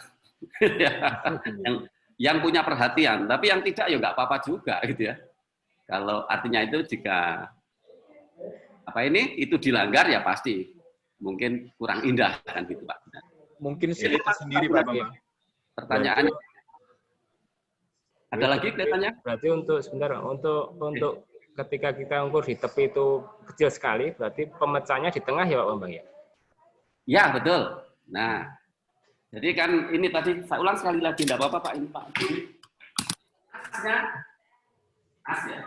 yang punya perhatian, tapi yang tidak ya nggak apa-apa juga gitu ya. Kalau artinya itu jika itu dilanggar ya pasti mungkin kurang indah kan gitu Pak. Mungkin selera sendiri Pak Bambang. Pertanyaan ada lagi kelihatannya? Berarti untuk ketika kita ukur di tepi itu kecil sekali, berarti pemecahnya di tengah ya Pak Bambang ya? Ya betul. Nah, jadi kan ini tadi saya ulang sekali lagi, tidak apa-apa Pak ini Pak. asnya, as ya.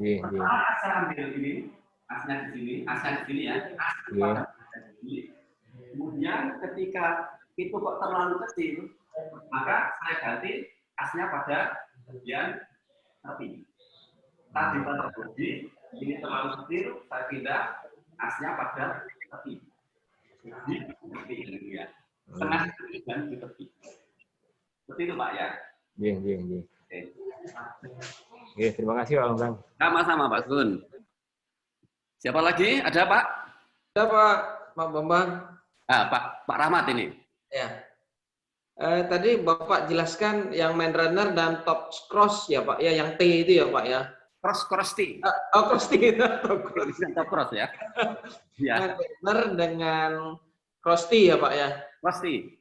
Iya, iya. Pertama as saya ambil ini, asnya di sini ya. As pada di sini. Kemudian ketika itu kok terlalu kecil, maka saya ganti asnya pada bagian tepi. Tadi pada bodi, ini terlalu kecil, saya pindah asnya pada tepi. Di tepi ini ya. Tengah dan di tepi. Seperti itu Pak ya. Iya, iya, iya. Oke. Oke, terima kasih Pak Bambang. Sama-sama Pak Gun. Siapa lagi? Ada Pak? Ada Pak Bambang. Pak Rahmat ini. Ya. Tadi Bapak jelaskan yang main runner dan top cross ya Pak. Ya, yang T itu ya Pak ya. Cross T. Oh, cross T itu. Top cross ya. Ya. Runner dengan cross T ya Pak ya. Cross T.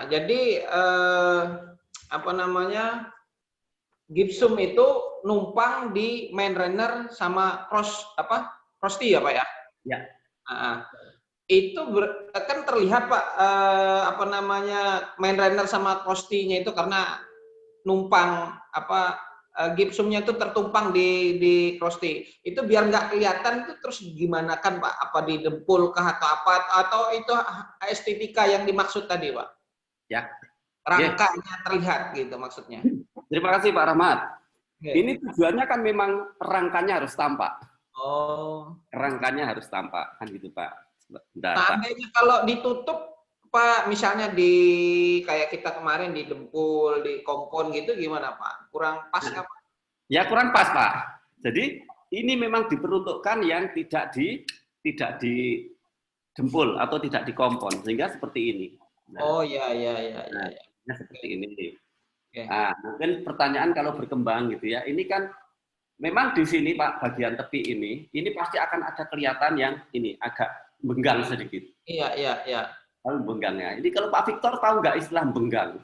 Jadi apa namanya? Gipsum itu numpang di main runner sama cross T ya Pak ya? Ya. Itu kan terlihat Pak apa namanya main runner sama cross T-nya itu karena numpang gipsumnya itu tertumpang di cross T. Itu biar nggak kelihatan itu terus gimana kan Pak? Apa didempul kah atau apa? Atau itu estetika yang dimaksud tadi Pak? Ya. Rangkanya terlihat gitu maksudnya. Terima kasih Pak Rahmat. Oke. Ini tujuannya kan memang rangkanya harus tampak. Oh. Rangkanya harus tampak kan gitu Pak. Bentar, Pak. Seandainya kalau ditutup Pak, misalnya di kayak kita kemarin di dempul, di kompon gitu gimana Pak? Kurang pas nggak Pak? Ya kurang pas Pak. Jadi ini memang diperuntukkan yang tidak di dempul atau tidak di kompon sehingga seperti ini. Nah, Oh ya. seperti ini. Oke. Nah, mungkin pertanyaan kalau berkembang gitu ya. Ini kan memang di sini Pak bagian tepi ini pasti akan ada kelihatan yang ini agak benggang sedikit. Iya. Tahu benggangnya. Ini kalau Pak Victor tahu nggak istilah benggang?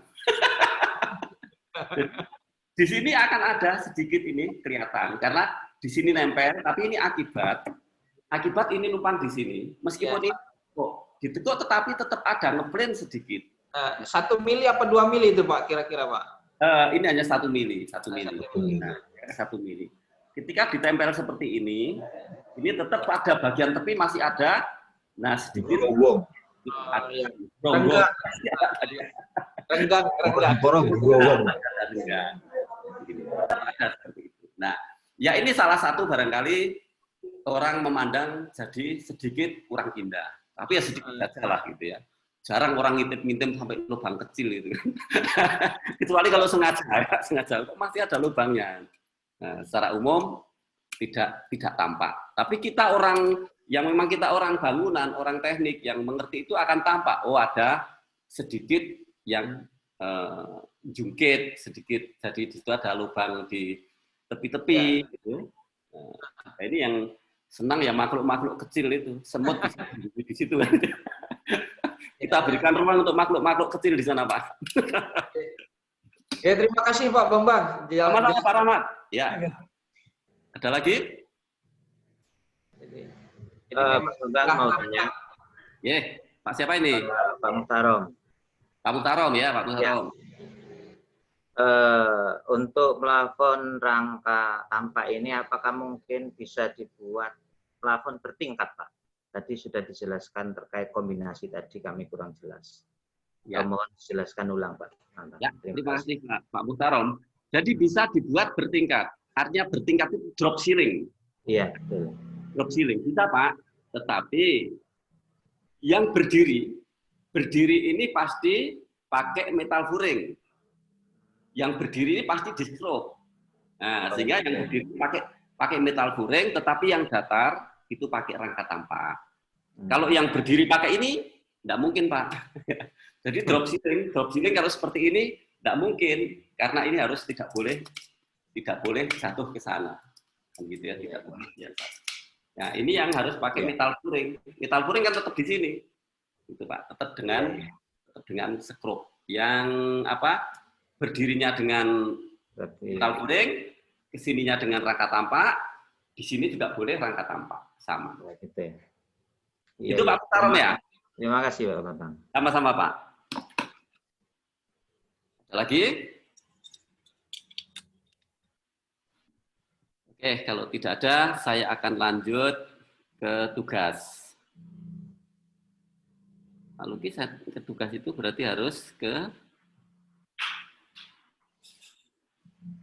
Di sini akan ada sedikit ini kelihatan karena di sini nempel, tapi ini akibat ini numpang di sini. Meskipun ini kok ditekuk tetapi tetap ada ngeblend sedikit. 1 mili apa 2 mili itu Pak kira-kira Pak? Ini hanya 1 mili. Nah, 1 mili. Ketika ditempel seperti ini tetap pada bagian tepi masih ada, nah sedikit Renggang. Ada seperti itu. Nah, ya ini salah satu barangkali orang memandang jadi sedikit kurang indah. Tapi ya sedikit saja lah gitu ya. Jarang orang ngintip-ngintip sampai lubang kecil itu. Kecuali kalau sengaja kok masih ada lubangnya. Nah, secara umum tidak tampak. Tapi kita orang yang memang kita orang bangunan, orang teknik yang mengerti itu akan tampak. Oh ada sedikit yang jungkit sedikit. Jadi di situ ada lubang di tepi-tepi. Gitu. Nah, ini yang senang ya makhluk-makhluk kecil itu, semut di situ. Kita berikan ruang untuk makhluk-makhluk kecil di sana, Pak. Ya, terima kasih Pak Bambang. Sama-sama Pak Rahmat. Ya. Ada lagi? Pak Bambang mau tanya. Pak siapa ini? Pak Muhtarom. Pak Muhtarom ya, Pak Muhtarom. Untuk plafon rangka tampak ini, apakah mungkin bisa dibuat plafon bertingkat, Pak? Tadi sudah dijelaskan terkait kombinasi tadi, kami kurang jelas. Ya. Mohon dijelaskan ulang, Pak. Ya, terima kasih Pak Muhtarom. Jadi bisa dibuat bertingkat. Artinya bertingkat itu drop ceiling. Iya, betul. Drop ceiling bisa Pak. Tetapi yang berdiri ini pasti pakai metal furing. Yang berdiri ini pasti di stroke. Nah, sehingga yang berdiri pakai metal furing, tetapi yang datar itu pakai rangka tampak. Kalau yang berdiri pakai ini, tidak mungkin Pak. Jadi drop ceiling kalau seperti ini tidak mungkin, karena ini harus tidak boleh jatuh ke sana, gitu ya, tidak boleh. Nah, ini yang harus pakai metal furing. Metal furing kan tetap di sini, gitu Pak. Tetap dengan skrup. Yang berdirinya dengan metal furing, kesininya dengan rangka tampak, di sini juga boleh rangka tampak sama. Gitu ya. Itu Pak Muhtarom ya. Terima kasih Pak Bambang. Sama-sama Pak. Ada lagi? Kalau tidak ada, saya akan lanjut ke tugas. Kalau ke tugas itu berarti harus ke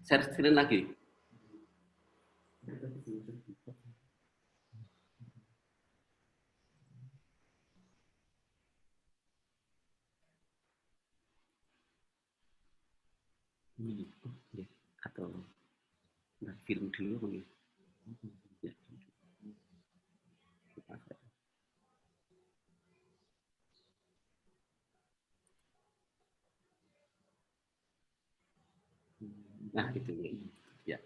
share screen lagi. Atau film dulu mungkin. Nah, itu ya.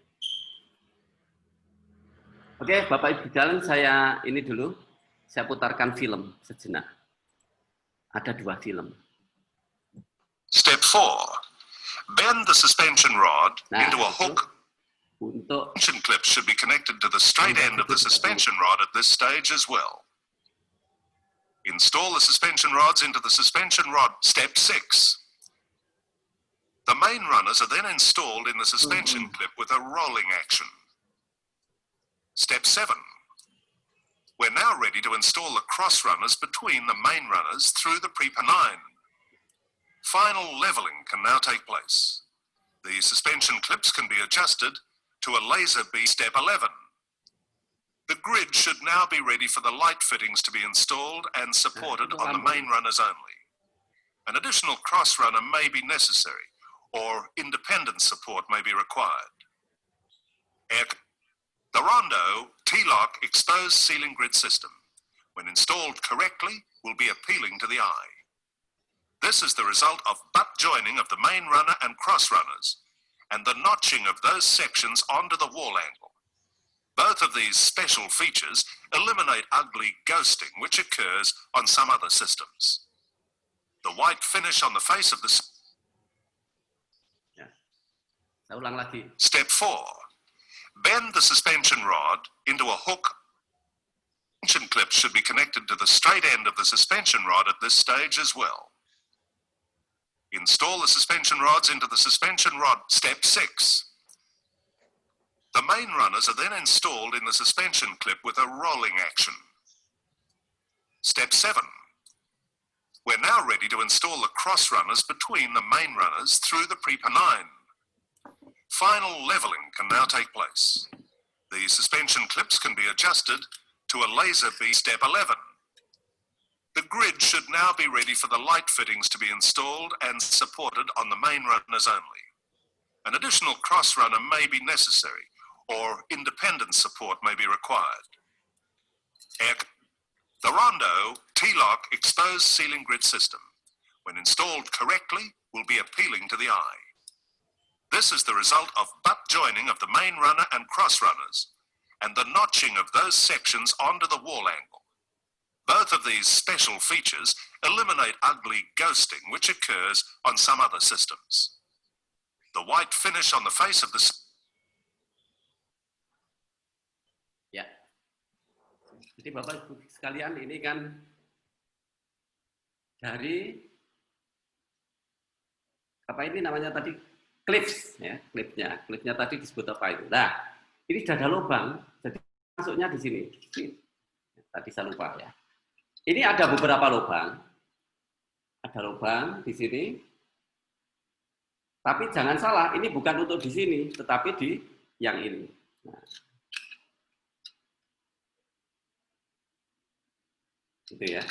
Oke, Bapak Ibu sekalian, saya ini dulu, saya putarkan film sejenak. Ada 2 film. Step 4. Bend the suspension rod into a hook. Untuk Suspension clips should be connected to the straight end of the suspension rod at this stage as well. Install the suspension rods into the suspension rod. Step 6. The main runners are then installed in the suspension clip with a rolling action. Step 7. We're now ready to install the cross runners between the main runners through the pre-penine. Final leveling can now take place. The suspension clips can be adjusted to a laser beam. Step 11. The grid should now be ready for the light fittings to be installed and supported on the main runners only. An additional cross runner may be necessary, or independent support may be required. The Rondo T-Lock exposed ceiling grid system, when installed correctly, will be appealing to the eye. This is the result of butt joining of the main runner and cross runners, and the notching of those sections onto the wall angle. Both of these special features eliminate ugly ghosting, which occurs on some other systems. The white finish on the face of the... Saya ulang lagi. Step 4. Bend the suspension rod into a hook. Suspension clips should be connected to the straight end of the suspension rod at this stage as well. Install the suspension rods into the suspension rod. Step 6. The main runners are then installed in the suspension clip with a rolling action. Step 7. We're now ready to install the cross runners between the main runners through the pre-penine. Final leveling can now take place. The suspension clips can be adjusted to a laser beam. Step 11. The grid should now be ready for the light fittings to be installed and supported on the main runners only. An additional cross runner may be necessary, or independent support may be required. The Rondo T-Lock exposed ceiling grid system, when installed correctly, will be appealing to the eye. This is the result of butt joining of the main runner and cross runners, and the notching of those sections onto the wall angle. Both of these special features eliminate ugly ghosting, which occurs on some other systems. The white finish on the face of the... Ya. Jadi Bapak Ibu sekalian, ini kan dari apa ini namanya tadi? Clips, ya, klipnya tadi disebut apa itu? Nah, ini sudah ada lubang, jadi masuknya di sini. Tadi saya lupa ya. Ini ada beberapa lubang, ada lubang di sini. Tapi jangan salah, ini bukan untuk di sini, tetapi di yang ini. Nah, gitu ya.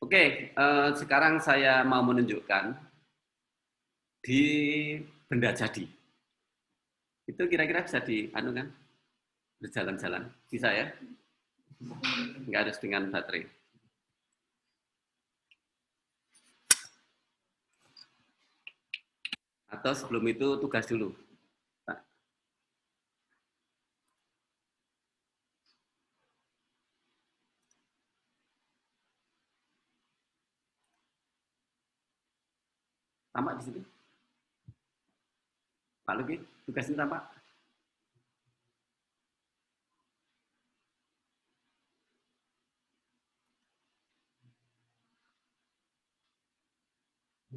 Oke, sekarang saya mau menunjukkan di benda jadi. Itu kira-kira bisa anu kan? Berjalan-jalan. Bisa ya? Enggak harus dengan baterai. Atau sebelum itu tugas dulu. Tampak di situ. Pak Luki, tugasnya tampak.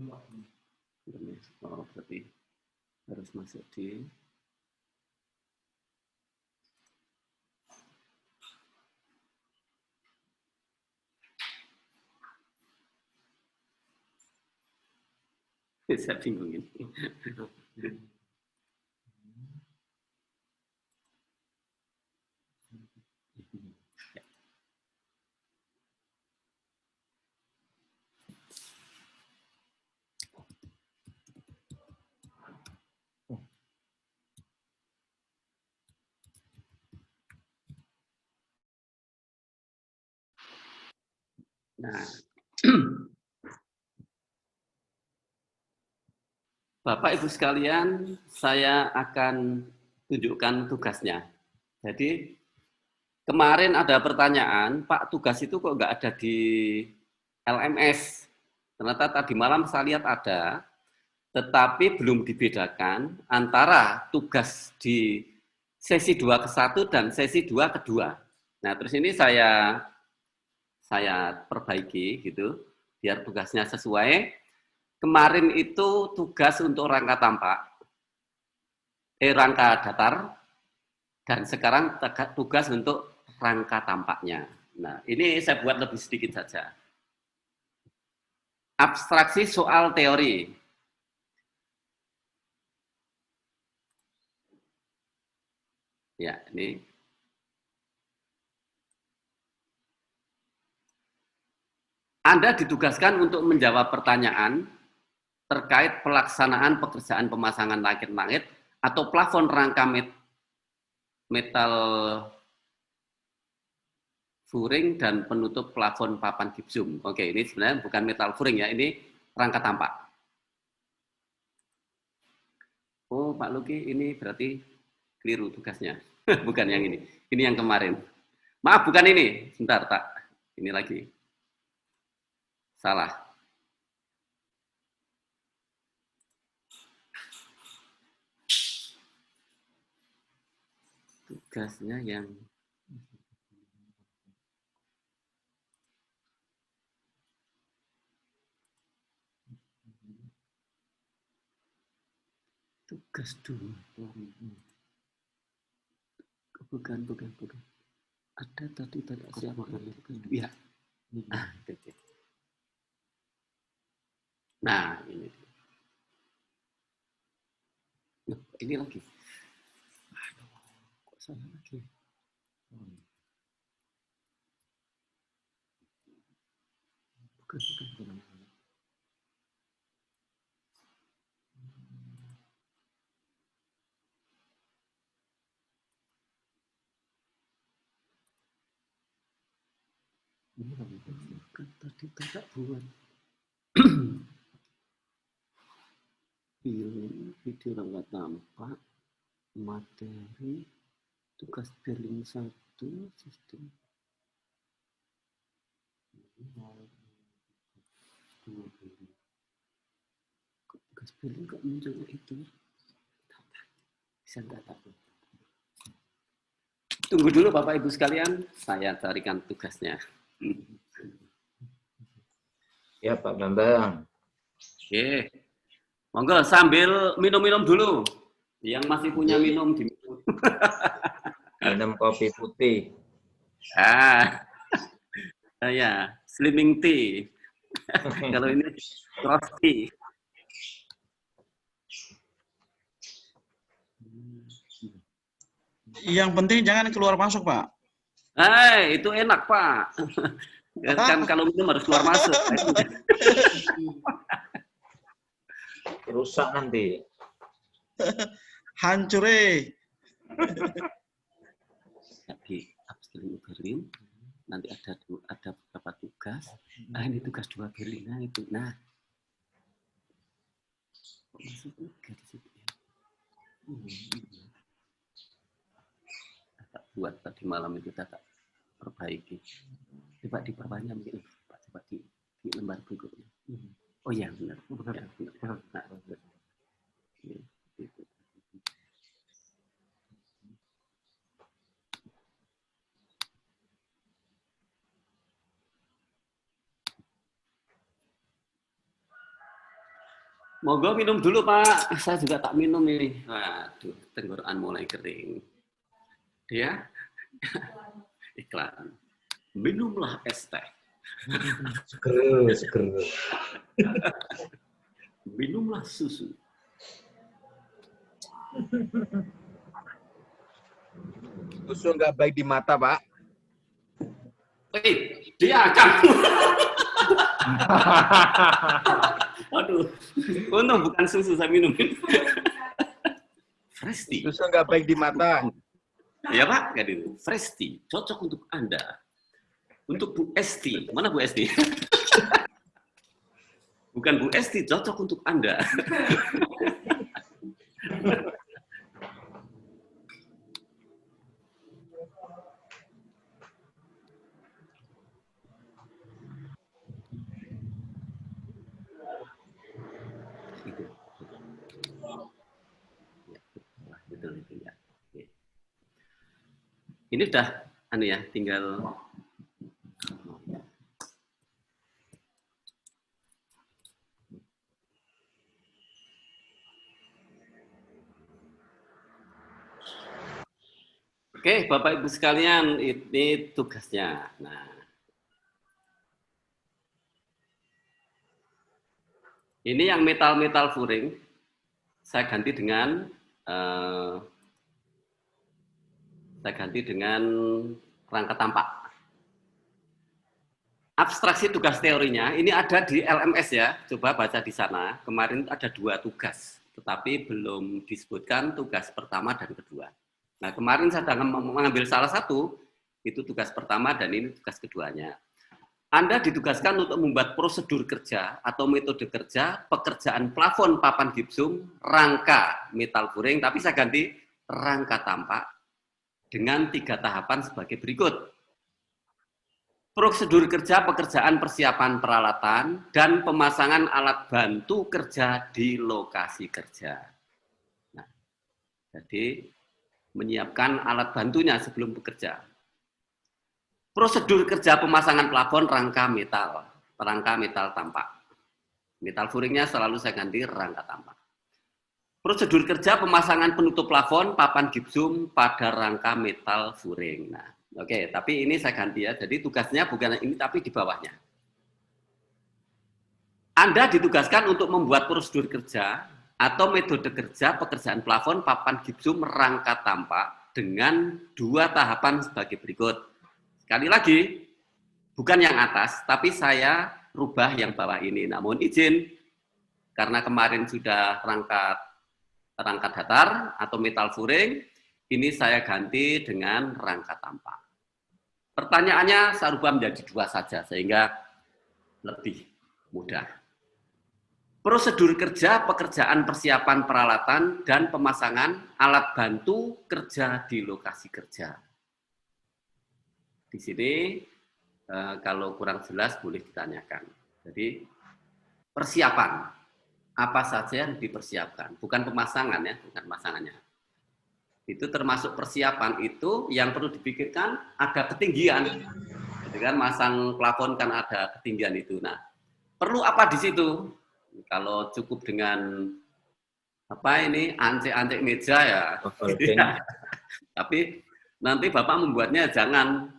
Oh, berarti harus masuk di saya bingung ini. Nah, Bapak Ibu sekalian, saya akan tunjukkan tugasnya. Jadi kemarin ada pertanyaan, Pak, tugas itu kok nggak ada di LMS? Ternyata tadi malam saya lihat ada, tetapi belum dibedakan antara tugas di sesi 2 ke 1 dan sesi 2 ke 2. Nah, terus ini saya perbaiki gitu, biar tugasnya sesuai. Kemarin itu tugas untuk rangka tampak, rangka datar, dan sekarang tugas untuk rangka tampaknya. Nah, ini saya buat lebih sedikit saja. Abstraksi soal teori. Ya, ini. Anda ditugaskan untuk menjawab pertanyaan terkait pelaksanaan pekerjaan pemasangan langit-langit atau plafon rangka metal furing dan penutup plafon papan gipsum. Oke, ini sebenarnya bukan metal furing ya, ini rangka tampak. Oh, Pak Luki, ini berarti keliru tugasnya. Bukan yang ini. Ini yang kemarin. Maaf, bukan ini. Sebentar, tak. Ini lagi. Salah. Tugasnya yang tugas 2. Bukan. Ada tadi siapa? Iya. Nah, ini lagi. Aduh, kok salah lagi? Bukan. Kan tadi tak buat. Video rangka tampak, materi, tugas Berlin 1, sistem. Tugas Berlin kok muncul itu? Bisa nggak tahu. Tunggu dulu Bapak Ibu sekalian, saya carikan tugasnya. Ya Pak Bambang. Oke. Monggo sambil minum-minum dulu. Yang masih punya minum diminum. Minum kopi putih. Ya, slimming tea. Kalau ini frosty. Yang penting jangan keluar masuk, Pak. Itu enak, Pak. Kan kalau minum harus keluar masuk. Rusak nanti. Hancur Di upskilling Berlin nanti ada beberapa tugas. Ini tugas 2 Berlin. Nah, itu. Nah. Masuk juga di situ ya. Tak buat tadi malam itu tak perbaiki. Coba diperbanyak mungkin. Coba di lembar berikutnya. Oh iya, benar. Ya, benar. Nah, itu. Monggo minum dulu Pak, saya juga tak minum ini. Waduh, tenggorokan mulai kering. Dia iklan. Minumlah es teh. Seger. Minumlah susu. Susu nggak baik di mata, Pak. Dia kamu. Aduh, untung bukan susu saya minum. Fresh tea. Susu nggak baik di mata. Ya Pak, kayak gitu. Fresh tea, cocok untuk Anda. Untuk Bu Esti, mana Bu Esti? Bukan Bu Esti, cocok untuk Anda. Betul itu ya. Ini udah anu ya, tinggal Oke, Bapak Ibu sekalian, ini tugasnya. Nah, ini yang metal-metal furing, saya ganti dengan rangka tampak. Abstraksi tugas teorinya, ini ada di LMS ya, coba baca di sana. Kemarin ada 2 tugas, tetapi belum disebutkan tugas pertama dan kedua. Nah, kemarin saya sedang mengambil salah satu, itu tugas pertama dan ini tugas keduanya. Anda ditugaskan untuk membuat prosedur kerja atau metode kerja, pekerjaan plafon papan gipsum, rangka metal furing, tapi saya ganti rangka tampak dengan 3 tahapan sebagai berikut. Prosedur kerja pekerjaan persiapan peralatan dan pemasangan alat bantu kerja di lokasi kerja. Nah, jadi menyiapkan alat bantunya sebelum bekerja. Prosedur kerja pemasangan plafon rangka metal tampak. Metal furingnya selalu saya ganti rangka tampak. Prosedur kerja pemasangan penutup plafon papan gipsum pada rangka metal furing. Nah, oke, tapi ini saya ganti ya. Jadi tugasnya bukan ini tapi di bawahnya. Anda ditugaskan untuk membuat prosedur kerja atau metode kerja pekerjaan plafon papan gipsum rangka tampak dengan 2 tahapan sebagai berikut. Sekali lagi, bukan yang atas, tapi saya rubah yang bawah ini. Namun izin, karena kemarin sudah rangka datar atau metal furing, ini saya ganti dengan rangka tampak. Pertanyaannya saya rubah menjadi 2 saja, sehingga lebih mudah. Prosedur kerja pekerjaan persiapan peralatan dan pemasangan alat bantu kerja di lokasi kerja. Di sini kalau kurang jelas boleh ditanyakan. Jadi persiapan apa saja yang dipersiapkan, bukan pemasangan ya, bukan pemasangannya. Itu termasuk persiapan itu yang perlu dipikirkan ada ketinggian. Jadi kan masang plafon kan ada ketinggian itu. Nah, perlu apa di situ? Kalau cukup dengan apa ini antek-antek meja ya. Tapi nanti Bapak membuatnya jangan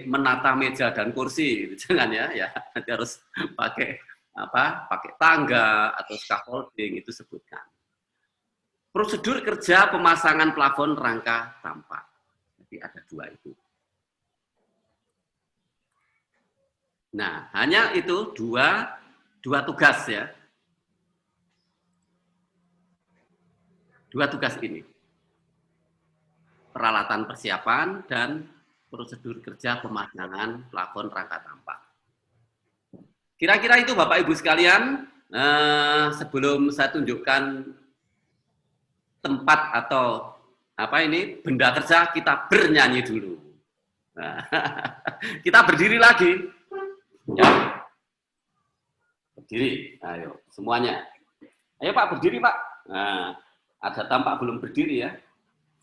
menata meja dan kursi, jangan ya. Nanti harus pakai tangga atau scaffolding itu sebutkan. Prosedur kerja pemasangan plafon rangka tampak. Jadi ada 2 itu. Nah, hanya itu dua tugas ya. 2 tugas ini. Peralatan persiapan dan prosedur kerja pemasangan plafon rangka tampak. Kira-kira itu Bapak Ibu sekalian, sebelum saya tunjukkan tempat atau benda kerja, kita bernyanyi dulu. Nah, kita berdiri lagi. Ya. Berdiri, ayo semuanya. Ayo Pak, berdiri Pak. Nah, ada tampak belum berdiri ya.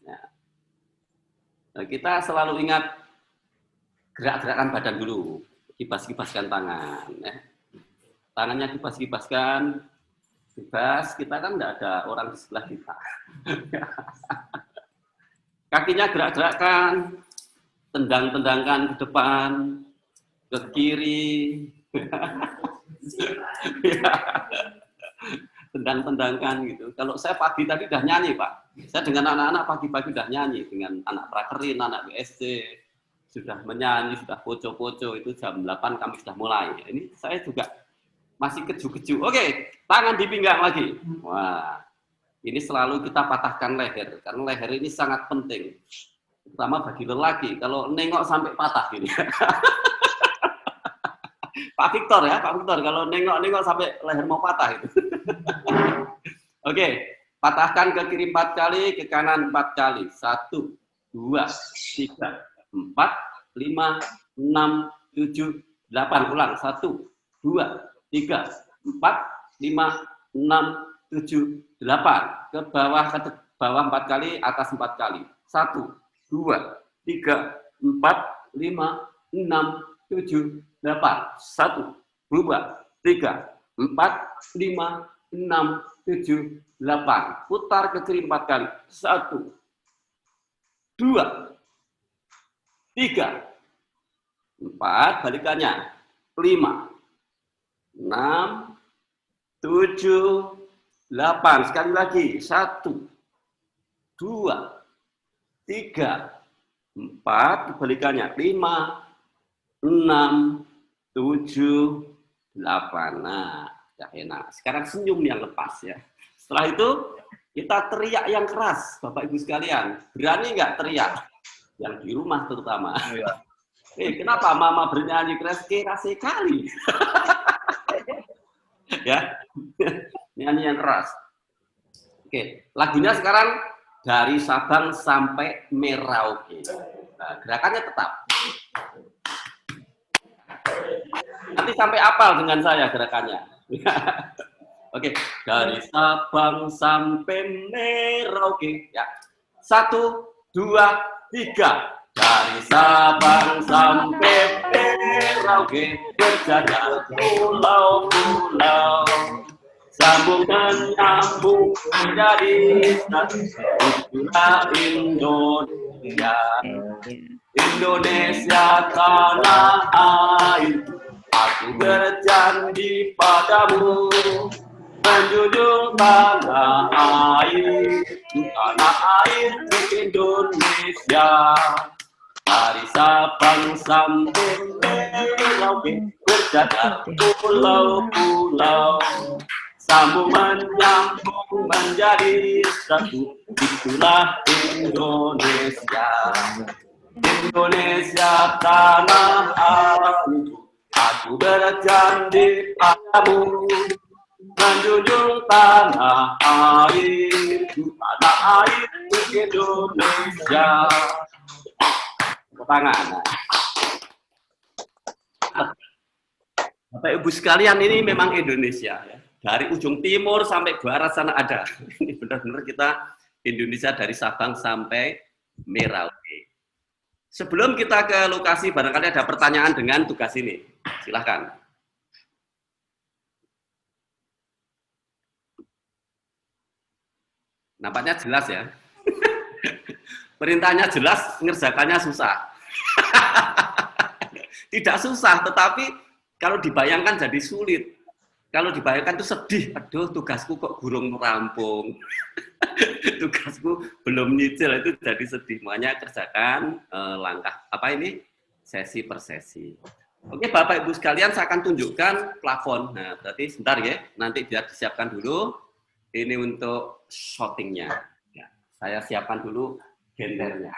Nah, kita selalu ingat gerak-gerakan badan dulu. Kibas-kibaskan tangan. Ya. Tangannya kibas-kibaskan. Bebas, kita kan enggak ada orang di sebelah kita. Kakinya gerak-gerakkan, tendang-tendangkan ke depan, ke kiri. Tendang-tendangkan gitu. Kalau saya pagi tadi udah nyanyi, Pak. Saya dengan anak-anak pagi-pagi udah nyanyi. Dengan anak prakerin, anak BSD. Sudah menyanyi, sudah poco-poco. Itu jam 8 kami sudah mulai. Ini saya juga masih keju-keju. Oke, tangan di pinggang lagi. Wah, ini selalu kita patahkan leher. Karena leher ini sangat penting. Terutama bagi lelaki. Kalau nengok sampai patah gini. Pak Victor ya, Pak Victor. Kalau nengok-nengok sampai leher mau patah itu. Oke, patahkan ke kiri 4 kali, ke kanan 4 kali. 1, 2, 3, 4, 5, 6, 7, 8. Ulang. 1, 2, 3, 4, 5, 6, 7, 8. Ke bawah 4 kali, atas 4 kali. 1, 2, 3, 4, 5, 6, 7, 8. 1, 2, 3, 4, 5, 6, 7, 8. Putar ke kiri 4 kali. 1, 2, 3, 4. Balikannya. 5, 6, 7, 8. Sekali lagi. 1, 2, 3, 4. Balikannya. 5, 6, 7, 8. Nah, ya enak. Sekarang senyum yang lepas ya. Setelah itu kita teriak yang keras, Bapak Ibu sekalian. Berani nggak teriak? Yang di rumah terutama. Kenapa Mama bernyanyi keras? Keras sekali. Ya, nyanyi yang keras. Oke, lagunya sekarang dari Sabang sampai Merauke. Nah, gerakannya tetap. Nanti sampai apal dengan saya gerakannya. Oke, dari Sabang sampai Merauke. Ya. 1, 2, 3. Dari Sabang sampai Merauke berjajar pulau-pulau. Sambung menyambung menjadi satu. Itulah Indonesia. Indonesia tanah air. Aku berjanji padamu menjunjung tanah air Indonesia. Dari Sabang sampai Merauke berjajar pulau-pulau. Sambung menyambung menjadi satu. Itulah Indonesia. Indonesia tanah air. Aku berjanji padamu menjunjung tanah air Indonesia. Tangan. Bapak Ibu sekalian, ini memang Indonesia ya. Dari ujung timur sampai barat sana ada. Ini benar-benar kita Indonesia dari Sabang sampai Merauke. Sebelum kita ke lokasi, barangkali ada pertanyaan dengan tugas ini. Silahkan. Nampaknya jelas ya. Perintahnya jelas, ngerjakannya susah. Tidak susah, tetapi kalau dibayangkan jadi sulit. Kalau dibayangkan itu sedih. Aduh, tugasku kok gurung rampung. Tugasku belum nyicil, itu jadi sedih. Makanya kerjakan langkah sesi per sesi. Oke, Bapak Ibu sekalian, saya akan tunjukkan plafon. Nah, berarti sebentar ya, nanti biar disiapkan dulu. Ini untuk shootingnya. Ya, saya siapkan dulu gendernya.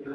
Oke.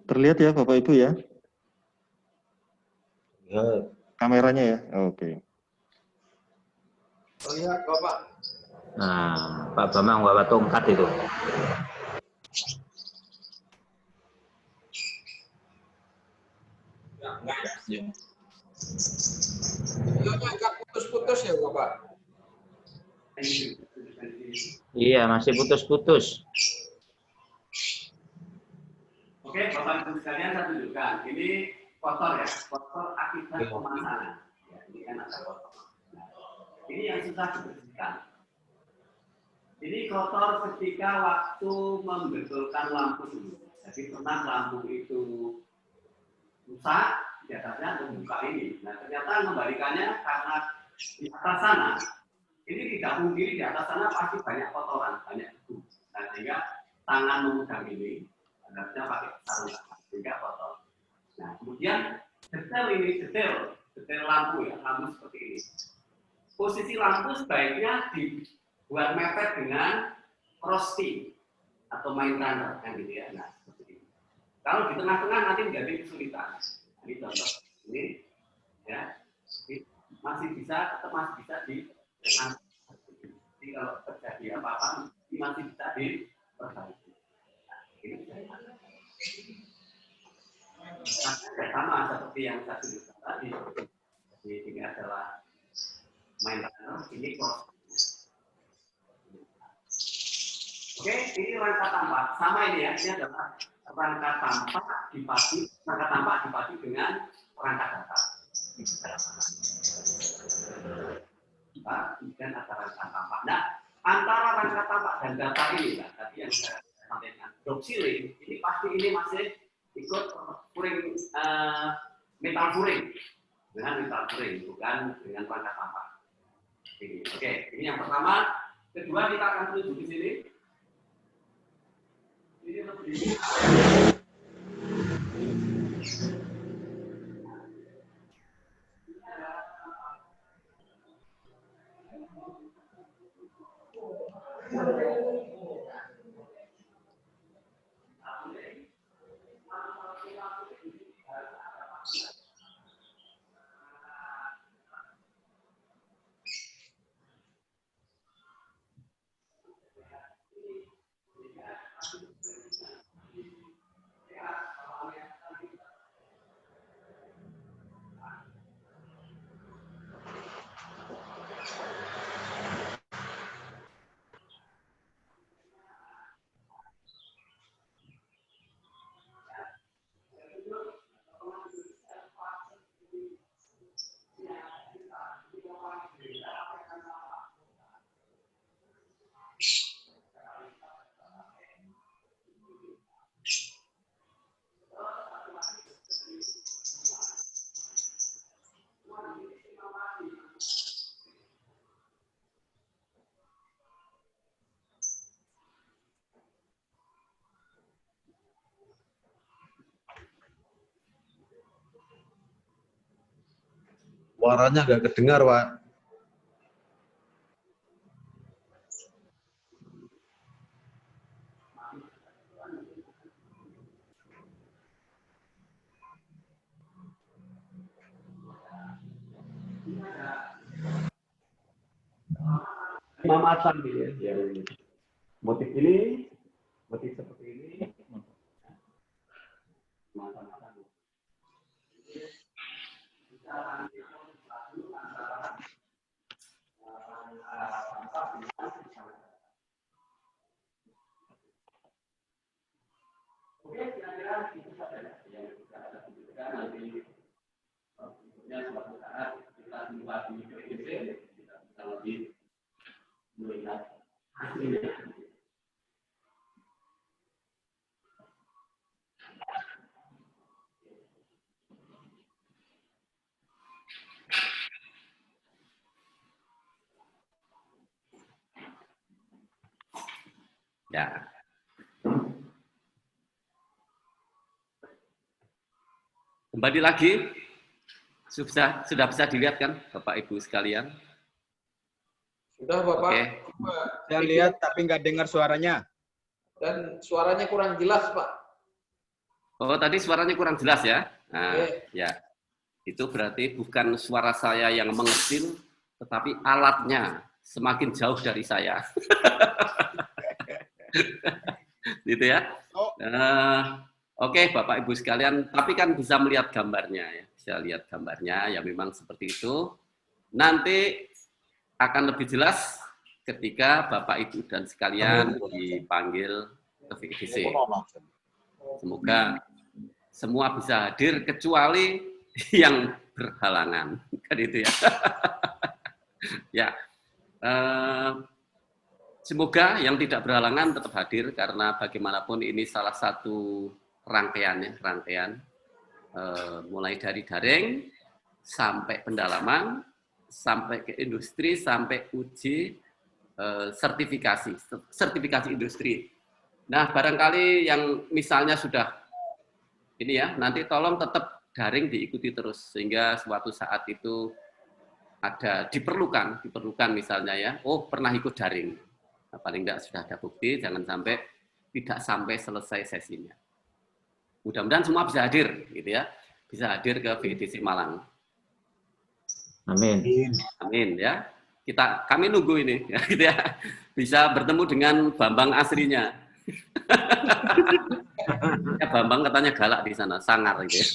Terlihat ya Bapak Ibu ya? Ya. Kameranya ya? Oke. Terlihat Bapak. Nah, Pak Bambang bawa tongkat itu. Ya. Videonya agak putus-putus ya Bapak. Iya, masih putus-putus. Oke, Bapak Ibu sekalian saya tunjukkan. Ini kotor ya, kotor akibat pemasangan. Ya, ini kan ada kotor. Nah, ini yang susah dibersihkan. Ini kotor ketika waktu membetulkan lampu dulu. Jadi pernah lampu itu rusak, di atasnya membuka ini. Nah, ternyata membalikannya karena di atas sana, ini tidak mungkin di atas sana pasti banyak kotoran, banyak debu. Nah, sehingga tangan memegang ini, harusnya pakai sarung tangan, sehingga kotor. Nah, kemudian detail lampu ya, lampu seperti ini. Posisi lampu sebaiknya dibuat mepet dengan crossbeam atau main runner, kan gitu ya. Nah, seperti ini. Kalau di tengah-tengah nanti menjadi kesulitan. Ini contoh ini, ya, masih bisa, tetap masih bisa jadi kalau terjadi apa-apa, ini masih bisa diperbaiki. Nah, ini sama seperti yang saya tunjukkan tadi. Jadi ini adalah main runner, ini cross. Oke, ini rangka tampak. Sama ini ya, ini adalah rangka tampak dipadu dengan rangka datar. Kemudian ada rangka tampak. Nah, antara rangka tampak dan datar ini, tadi yang saya sampaikan, drop ceiling, ini pasti ini masih ikut metaforing, bukan dengan rangka tampak. Oke, ini yang pertama. Kedua, kita akan menuju di sini. Ini lebih. Suaranya nggak kedengar, Pak. Mamatan gitu ya. Motif ini, motif seperti ini. Oke, kira-kira itu saja yang kita tunjukkan nanti. Suatu saat kita jumpa di PDC, kita bisa lebih melihat hasilnya. Ya. Kembali lagi, sudah bisa dilihat kan Bapak Ibu sekalian? Sudah Bapak. Oke. Saya lihat tapi nggak dengar suaranya. Dan suaranya kurang jelas Pak. Oh, tadi suaranya kurang jelas ya? Nah, ya. Itu berarti bukan suara saya yang mengecil, tetapi alatnya semakin jauh dari saya. Gitu ya? Oke, Bapak Ibu sekalian, tapi kan bisa melihat gambarnya ya. Bisa lihat gambarnya, ya memang seperti itu. Nanti akan lebih jelas ketika Bapak Ibu dan sekalian dipanggil ke VDC. Semoga semua bisa hadir kecuali yang berhalangan. Kan itu ya. Ya. Semoga yang tidak berhalangan tetap hadir karena bagaimanapun ini salah satu rangkaian mulai dari daring sampai pendalaman sampai ke industri sampai uji sertifikasi industri. Nah, barangkali yang misalnya sudah ini ya, nanti tolong tetap daring diikuti terus sehingga suatu saat itu ada diperlukan misalnya ya, oh pernah ikut daring. Nah, paling tidak sudah ada bukti, jangan sampai tidak sampai selesai sesinya. Mudah-mudahan semua bisa hadir, gitu ya, bisa hadir ke VDC Malang. Amin. Amin ya. Kami nunggu ini, ya, gitu ya, bisa bertemu dengan Bambang aslinya. Ya, Bambang katanya galak di sana, sangar gitu ya.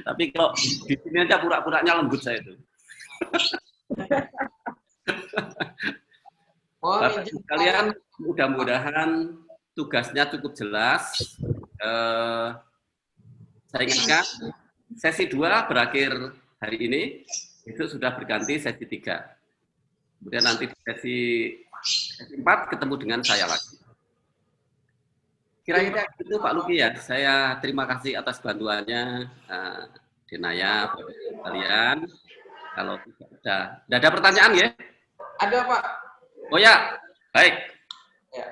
Tapi kalau di sini aja pura-puranya lembut saya itu. Bapak sekalian, mudah-mudahan tugasnya cukup jelas. Saya ingatkan, sesi 2 berakhir hari ini, itu sudah berganti sesi 3. Kemudian nanti di sesi 4 ketemu dengan saya lagi. Kira-kira itu Pak Luki ya. Saya terima kasih atas bantuannya, Denaya, Bapak kalian. Kalau tidak ada pertanyaan ya? Ada Pak. Oh ya, baik. Ya.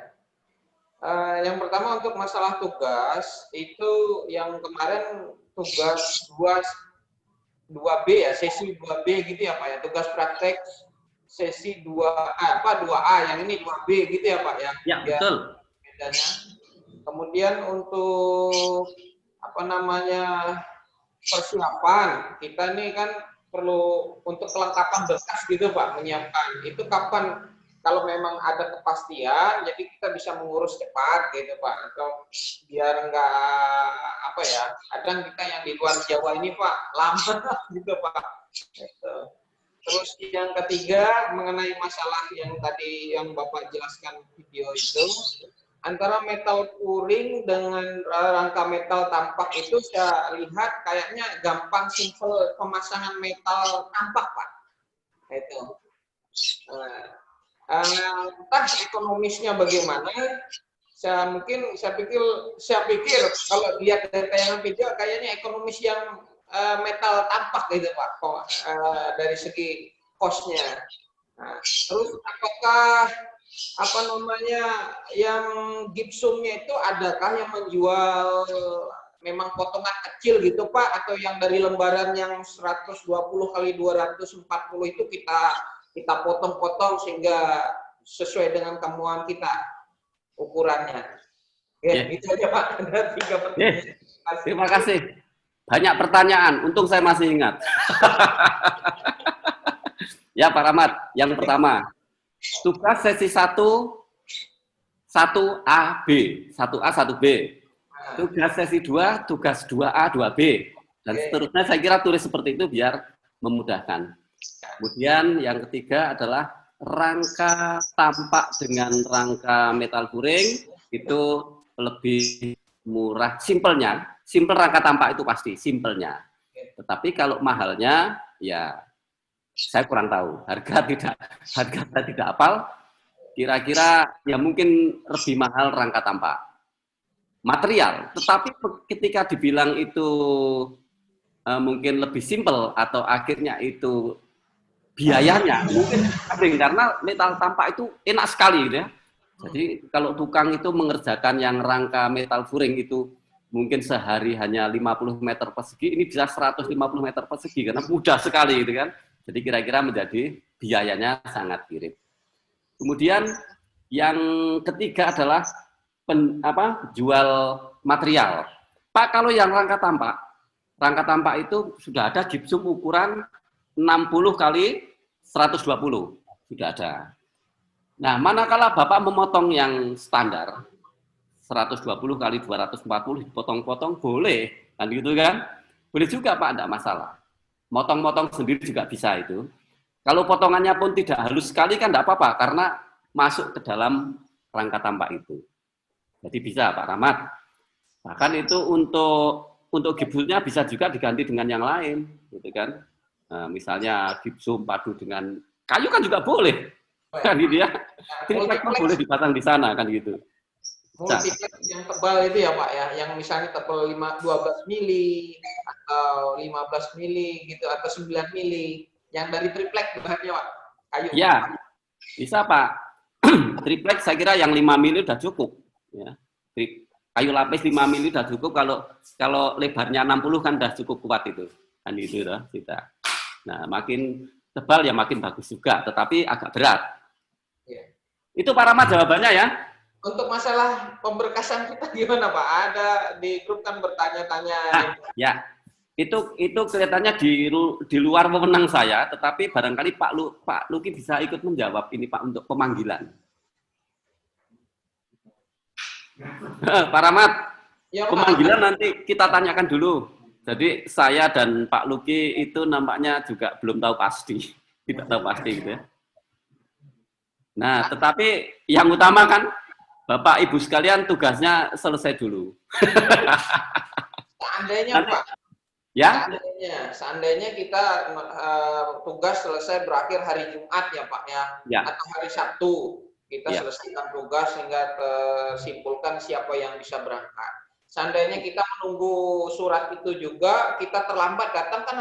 Yang pertama untuk masalah tugas itu yang kemarin tugas 2B ya, sesi 2B gitu ya Pak ya, tugas praktek sesi 2A yang ini 2B gitu ya Pak ya. Ya, betul. Bedanya. Kemudian untuk persiapan kita nih kan perlu untuk kelengkapan berkas gitu Pak, menyiapkan. Itu kapan kalau memang ada kepastian, jadi kita bisa mengurus cepat gitu Pak, atau biar enggak kadang kita yang di luar Jawa ini Pak lama gitu Pak. Gitu. Terus yang ketiga mengenai masalah yang tadi yang Bapak jelaskan video itu, antara metal puring dengan rangka metal tampak itu saya lihat kayaknya gampang, simple pemasangan metal tampak Pak. Itu. Entah ekonomisnya bagaimana. Saya pikir kalau lihat dari tayangan video kayaknya ekonomis yang metal tampak gitu Pak, dari segi cost-nya. Nah, terus apakah yang gipsumnya itu adakah yang menjual memang potongan kecil gitu Pak, atau yang dari lembaran yang 120 kali 240 itu kita potong-potong sehingga sesuai dengan kemauan kita ukurannya. Ya, gitu aja Pak. Ada 3 pertanyaan. Terima kasih. Banyak pertanyaan, untung saya masih ingat. Ya Pak Rahmat, yang pertama, tugas sesi 1A, 1B. Tugas sesi 2, tugas 2A, 2B. Dan seterusnya saya kira tulis seperti itu biar memudahkan. Kemudian yang ketiga adalah rangka tampak dengan rangka metal puring itu lebih murah, simple rangka tampak itu pasti simpelnya. Tetapi kalau mahalnya ya saya kurang tahu, harga saya tidak hafal. Kira-kira ya mungkin lebih mahal rangka tampak. Material, tetapi ketika dibilang itu mungkin lebih simpel atau akhirnya itu biayanya mungkin karena metal tampak itu enak sekali gitu ya. Jadi kalau tukang itu mengerjakan yang rangka metal furing itu mungkin sehari hanya 50 meter persegi, ini bisa 150 meter persegi karena mudah sekali gitu kan. Jadi kira-kira menjadi biayanya sangat irit. Kemudian yang ketiga adalah jual material. Pak, kalau yang rangka tampak itu sudah ada gipsum ukuran 60 kali 120 sudah ada. Nah, manakala Bapak memotong yang standar 120 kali 240 dipotong-potong boleh, kan gitu kan? Boleh juga Pak, tidak masalah. Motong-motong sendiri juga bisa itu. Kalau potongannya pun tidak halus sekali kan tidak apa-apa karena masuk ke dalam rangka tampak itu. Jadi bisa Pak Rahmat. Bahkan itu untuk gipsumnya bisa juga diganti dengan yang lain, gitu kan? Nah, misalnya gipsum padu dengan kayu kan juga boleh, kan gitu ya. Triplex boleh dipasang di sana kan gitu. Multiplex yang tebal itu ya Pak ya, yang misalnya tebal 12 mili atau 15 mili gitu atau 9 mili, yang dari triplex bahannya Pak, kayu. Ya, bisa Pak. Triplex saya kira yang 5 mili udah cukup. Ya. Kayu lapis 5 mili udah cukup, kalau lebarnya 60 kan udah cukup kuat itu. Kan itu dah kita. Nah, makin tebal ya makin bagus juga, tetapi agak berat. Ya. Itu Pak Rahmat jawabannya ya. Untuk masalah pemberkasan kita gimana Pak? Ada di grup kan bertanya-tanya. Ya, itu kelihatannya di luar wewenang saya, tetapi barangkali Pak Luki bisa ikut menjawab ini Pak untuk pemanggilan. Pak Rahmat, ya, pemanggilan nanti kita tanyakan dulu. Jadi saya dan Pak Luki itu nampaknya juga belum tahu pasti, tidak tahu pasti gitu ya. Nah, tetapi yang utama kan Bapak Ibu sekalian tugasnya selesai dulu. Seandainya Pak, ya? Seandainya kita tugas selesai berakhir hari Jumat ya Pak ya, atau hari Sabtu. Kita Ya. selesaikan tugas sehingga tersimpulkan siapa yang bisa berangkat. Seandainya kita menunggu surat itu juga, kita terlambat datang kan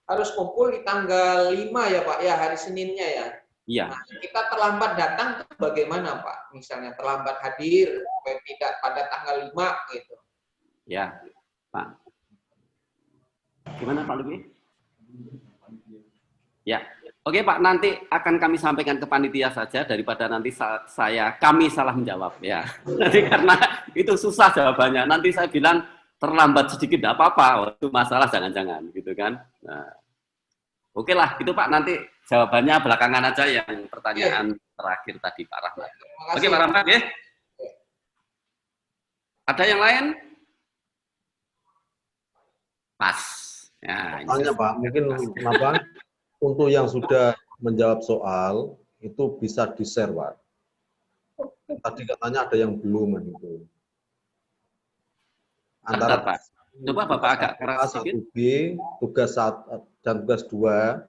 harus kumpul di tanggal 5 ya Pak, ya hari Seninnya ya. Iya. Nah, kita terlambat datang bagaimana Pak? Misalnya terlambat hadir, tidak pada tanggal 5 gitu. Ya, Pak. Gimana Pak Luki? Ya, oke Pak, nanti akan kami sampaikan ke panitia saja daripada nanti kami salah menjawab ya. Nanti karena itu susah jawabannya. Nanti saya bilang terlambat sedikit tidak apa-apa, itu masalah jangan-jangan gitu kan. Nah, oke lah, itu Pak nanti jawabannya belakangan aja yang pertanyaan terakhir tadi Pak Rahmat. Oke Pak Rahmat ya. Ada yang lain? Pas. Ya, Tanya Pak, mungkin kenapa untuk yang sudah menjawab soal itu bisa di-share Pak. Tadi katanya ada yang belum itu. Antara Pak. Coba Bapak agak keras sedikit. 1B, tugas 1 dan tugas 2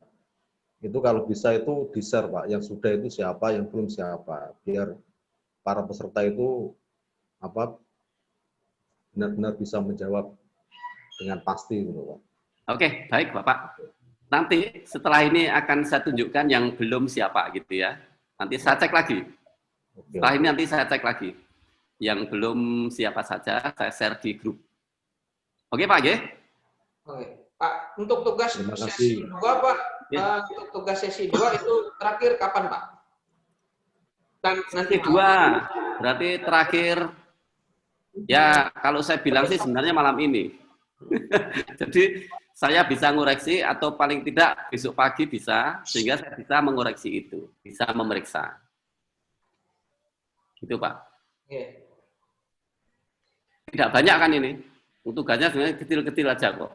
itu kalau bisa itu di-share Pak. Yang sudah itu siapa, yang belum siapa. Biar para peserta itu benar-benar bisa menjawab dengan pasti gitu Pak. Oke, baik Bapak. Nanti setelah ini akan saya tunjukkan yang belum siapa gitu ya. Nanti saya cek lagi. Setelah ini nanti saya cek lagi. Yang belum siapa saja saya share di grup. Oke Pak, ya? Oke. Pak, untuk tugas sesi 2 Pak, untuk tugas sesi 2 itu terakhir kapan Pak? Dan nanti 2, berarti terakhir ya kalau saya bilang sih sebenarnya malam ini. Jadi saya bisa ngoreksi atau paling tidak besok pagi bisa, sehingga saya bisa mengoreksi itu, bisa memeriksa. Gitu Pak. Tidak banyak kan ini? Tugasnya sebenarnya kecil-kecil aja kok.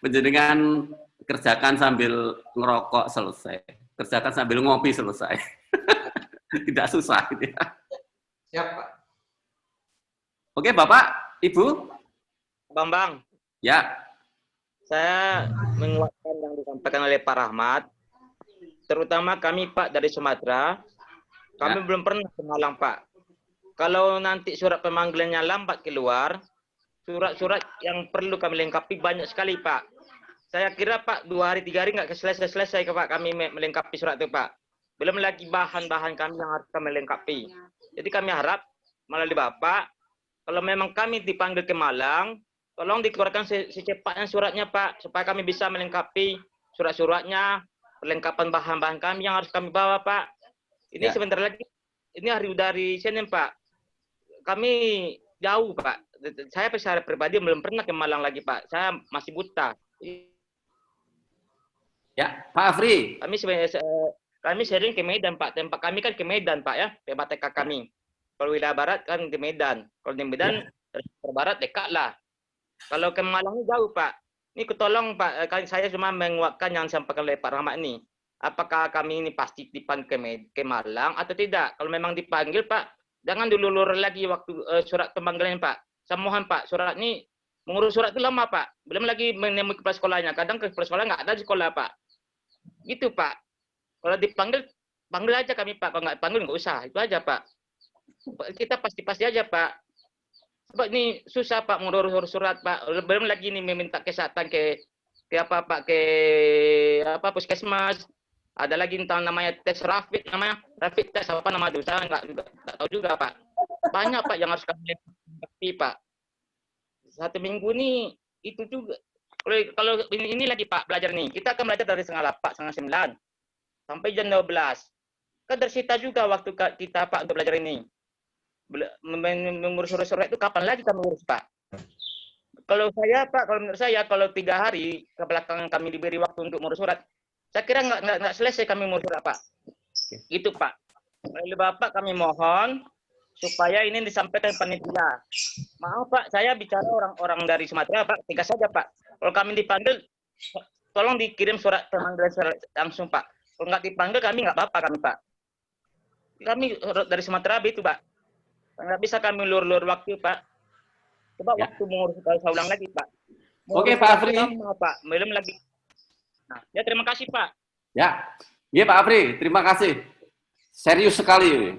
Penjenengan kerjakan sambil ngerokok selesai. Kerjakan sambil ngopi selesai. Tidak susah gitu ya. Siap Pak. Oke Bapak, Ibu. Bambang. Ya. Saya menguatkan yang disampaikan oleh Pak Rahmat. Terutama kami Pak dari Sumatera. Kami belum pernah ke Malang Pak. Kalau nanti surat pemanggilannya lambat keluar, surat-surat yang perlu kami lengkapi banyak sekali Pak. Saya kira Pak 2 hari 3 hari nggak selesai Pak kami melengkapi surat itu Pak. Belum lagi bahan-bahan kami yang harus kami lengkapi. Jadi kami harap melalui Bapak, kalau memang kami dipanggil ke Malang, tolong dikeluarkan secepatnya suratnya Pak, supaya kami bisa melengkapi surat-suratnya, perlengkapan bahan-bahan kami yang harus kami bawa Pak. Ini sebentar lagi, ini hari dari Senin Pak. Kami jauh Pak. Saya secara pribadi belum pernah ke Malang lagi Pak. Saya masih buta. Ya, Pak Afri. Kami sering ke Medan Pak. Tempat kami kan ke Medan Pak ya. Tempat TK kami. Kalau wilayah barat kan di Medan. Kalau di Medan barat dekat lah. Kalau ke Malang jauh Pak. Ini ketolong Pak. Saya cuma menguatkan yang disampaikan oleh Pak Rahmat ini. Apakah kami ini pasti dipanggil ke Malang atau tidak? Kalau memang dipanggil Pak, jangan dilulur lagi waktu surat pemanggilan Pak. Saya mohon Pak, surat ini mengurus surat itu lama Pak. Belum lagi menemui kepala sekolahnya. Kadang kepala sekolah nggak ada di sekolah Pak. Gitu Pak. Kalau dipanggil, panggil aja kami Pak. Kalau nggak panggil nggak usah. Itu aja Pak. Kita pasti aja Pak. Sebab ini susah Pak mengurus surat Pak. Belum lagi ini meminta kesehatan ke puskesmas. Ada lagi tentang namanya tes rapid tes apa nama itu saya nggak tahu juga Pak. Banyak Pak yang harus kami lengkapi Pak. 1 minggu ini itu juga. Kalau ini lagi Pak belajar nih, kita akan belajar dari setengah 8, setengah 9 sampai jam 12. Kan tersita juga waktu kita Pak untuk belajar ini. Mengurus surat itu kapan lagi kami urus Pak? Kalau menurut saya kalau 3 hari ke belakang kami diberi waktu untuk mengurus surat, saya kira nggak selesai kami mengurus surat Pak. Itu Pak. Oleh Bapak kami mohon supaya ini disampaikan panitia. Maaf Pak, saya bicara orang-orang dari Sumatera Pak, tegas saja Pak. Kalau kami dipanggil, tolong dikirim surat pemanggilan langsung Pak. Kalau nggak dipanggil kami nggak apa-apa kami Pak. Kami dari Sumatera itu Pak. Nggak bisa kami lur-lur waktu Pak. Coba waktu mengurus saya ulang lagi Pak. Oke Pak Afri. Pak, belum lagi. Nah, ya terima kasih Pak. Ya, iya Pak Afri, terima kasih. Serius sekali.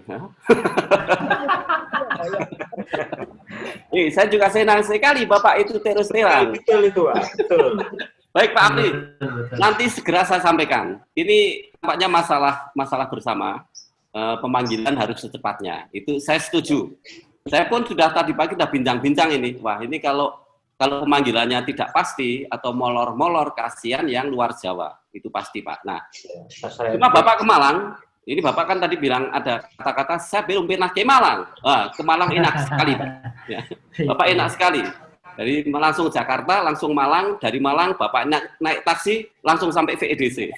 Saya juga senang sekali Bapak itu terus terang. Betul itu, Pak. Betul. Baik Pak Afri, nanti segera saya sampaikan. Ini tampaknya masalah bersama. Pemanggilan harus secepatnya. Itu saya setuju. Saya pun sudah tadi pagi sudah bincang-bincang ini. Wah, ini kalau pemanggilannya tidak pasti atau molor-molor, kasihan yang luar Jawa. Itu pasti, Pak. Nah, cuma Bapak ke Malang, ini Bapak kan tadi bilang ada kata-kata, saya belum pernah ke Malang. Wah, ke Malang enak sekali, Pak. Ya. Bapak enak sekali. Dari langsung Jakarta, langsung Malang, dari Malang Bapak naik taksi, langsung sampai VEDC.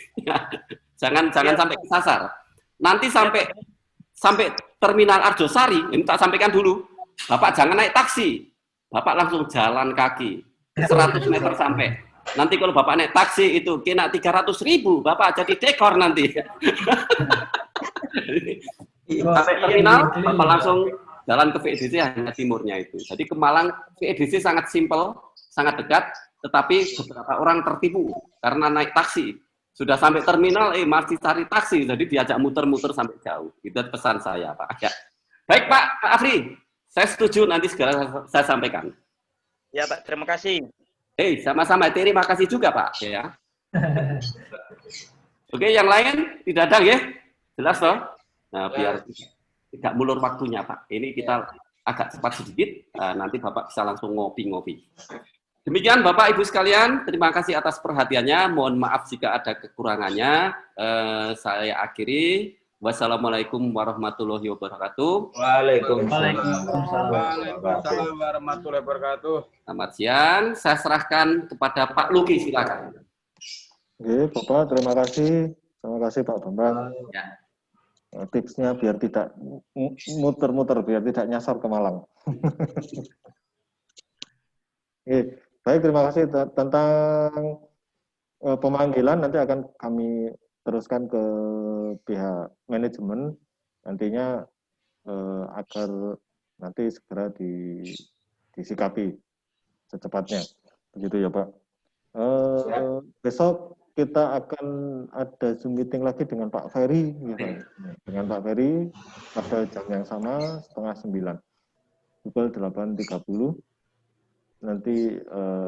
Jangan sampai kesasar. Nanti sampai terminal Arjosari, ini tak sampaikan dulu. Bapak jangan naik taksi. Bapak langsung jalan kaki. 100 meter sampai. Nanti kalau Bapak naik taksi itu kena 300.000, Bapak jadi dekor nanti. Sampai terminal, Bapak langsung jalan ke VEDC hanya timurnya itu. Jadi ke Malang, VEDC sangat simpel, sangat dekat, tetapi beberapa orang tertipu karena naik taksi. Sudah sampai terminal, masih cari taksi, jadi diajak muter-muter sampai jauh. Itu pesan saya, Pak. Ya. Baik, Pak Afri, saya setuju, nanti segera saya sampaikan. Ya, Pak, terima kasih. Sama-sama, terima kasih juga, Pak. Ya. Oke, yang lain tidak ada, ya? Jelas, toh? Nah, biar tidak mulur waktunya, Pak. Ini kita agak cepat sedikit, nanti Bapak bisa langsung ngopi-ngopi. Demikian Bapak Ibu sekalian, terima kasih atas perhatiannya. Mohon maaf jika ada kekurangannya. Saya akhiri. Wassalamualaikum warahmatullahi wabarakatuh. Waalaikumsalam warahmatullahi wabarakatuh. Selamat siang. Saya serahkan kepada Pak Luki, silakan. Oke, Bapak, terima kasih. Terima kasih Pak Bambang. Ya. Tipsnya biar tidak muter-muter, biar tidak nyasar ke Malang. Oke. Baik, terima kasih tentang pemanggilan. Nanti akan kami teruskan ke pihak manajemen nantinya agar nanti segera disikapi secepatnya. Begitu ya Pak. Besok kita akan ada Zoom meeting lagi dengan Pak Ferry. Gitu. Dengan Pak Ferry pada jam yang sama, 8:30. Pukul 8.30. Nanti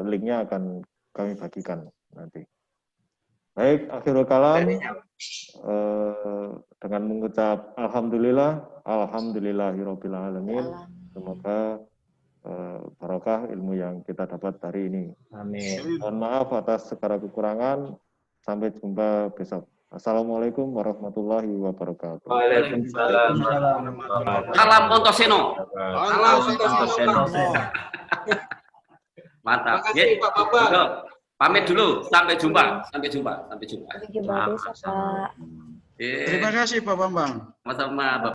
linknya akan kami bagikan nanti. Baik, akhirul kalam dengan mengucap alhamdulillahirabbil alamin. Semoga barokah ilmu yang kita dapat hari ini. Amin. Mohon maaf atas segala kekurangan. Sampai jumpa besok. Assalamualaikum warahmatullahi wabarakatuh. Waalaikumsalam. Salam Ontoseno. Salam Ontoseno. Mantap. Terima kasih Pak Bambang. Pamit dulu. Sampai jumpa. Sampai jumpa besok, Pak. Terima kasih Pak Bambang. Sama-sama, Bapak.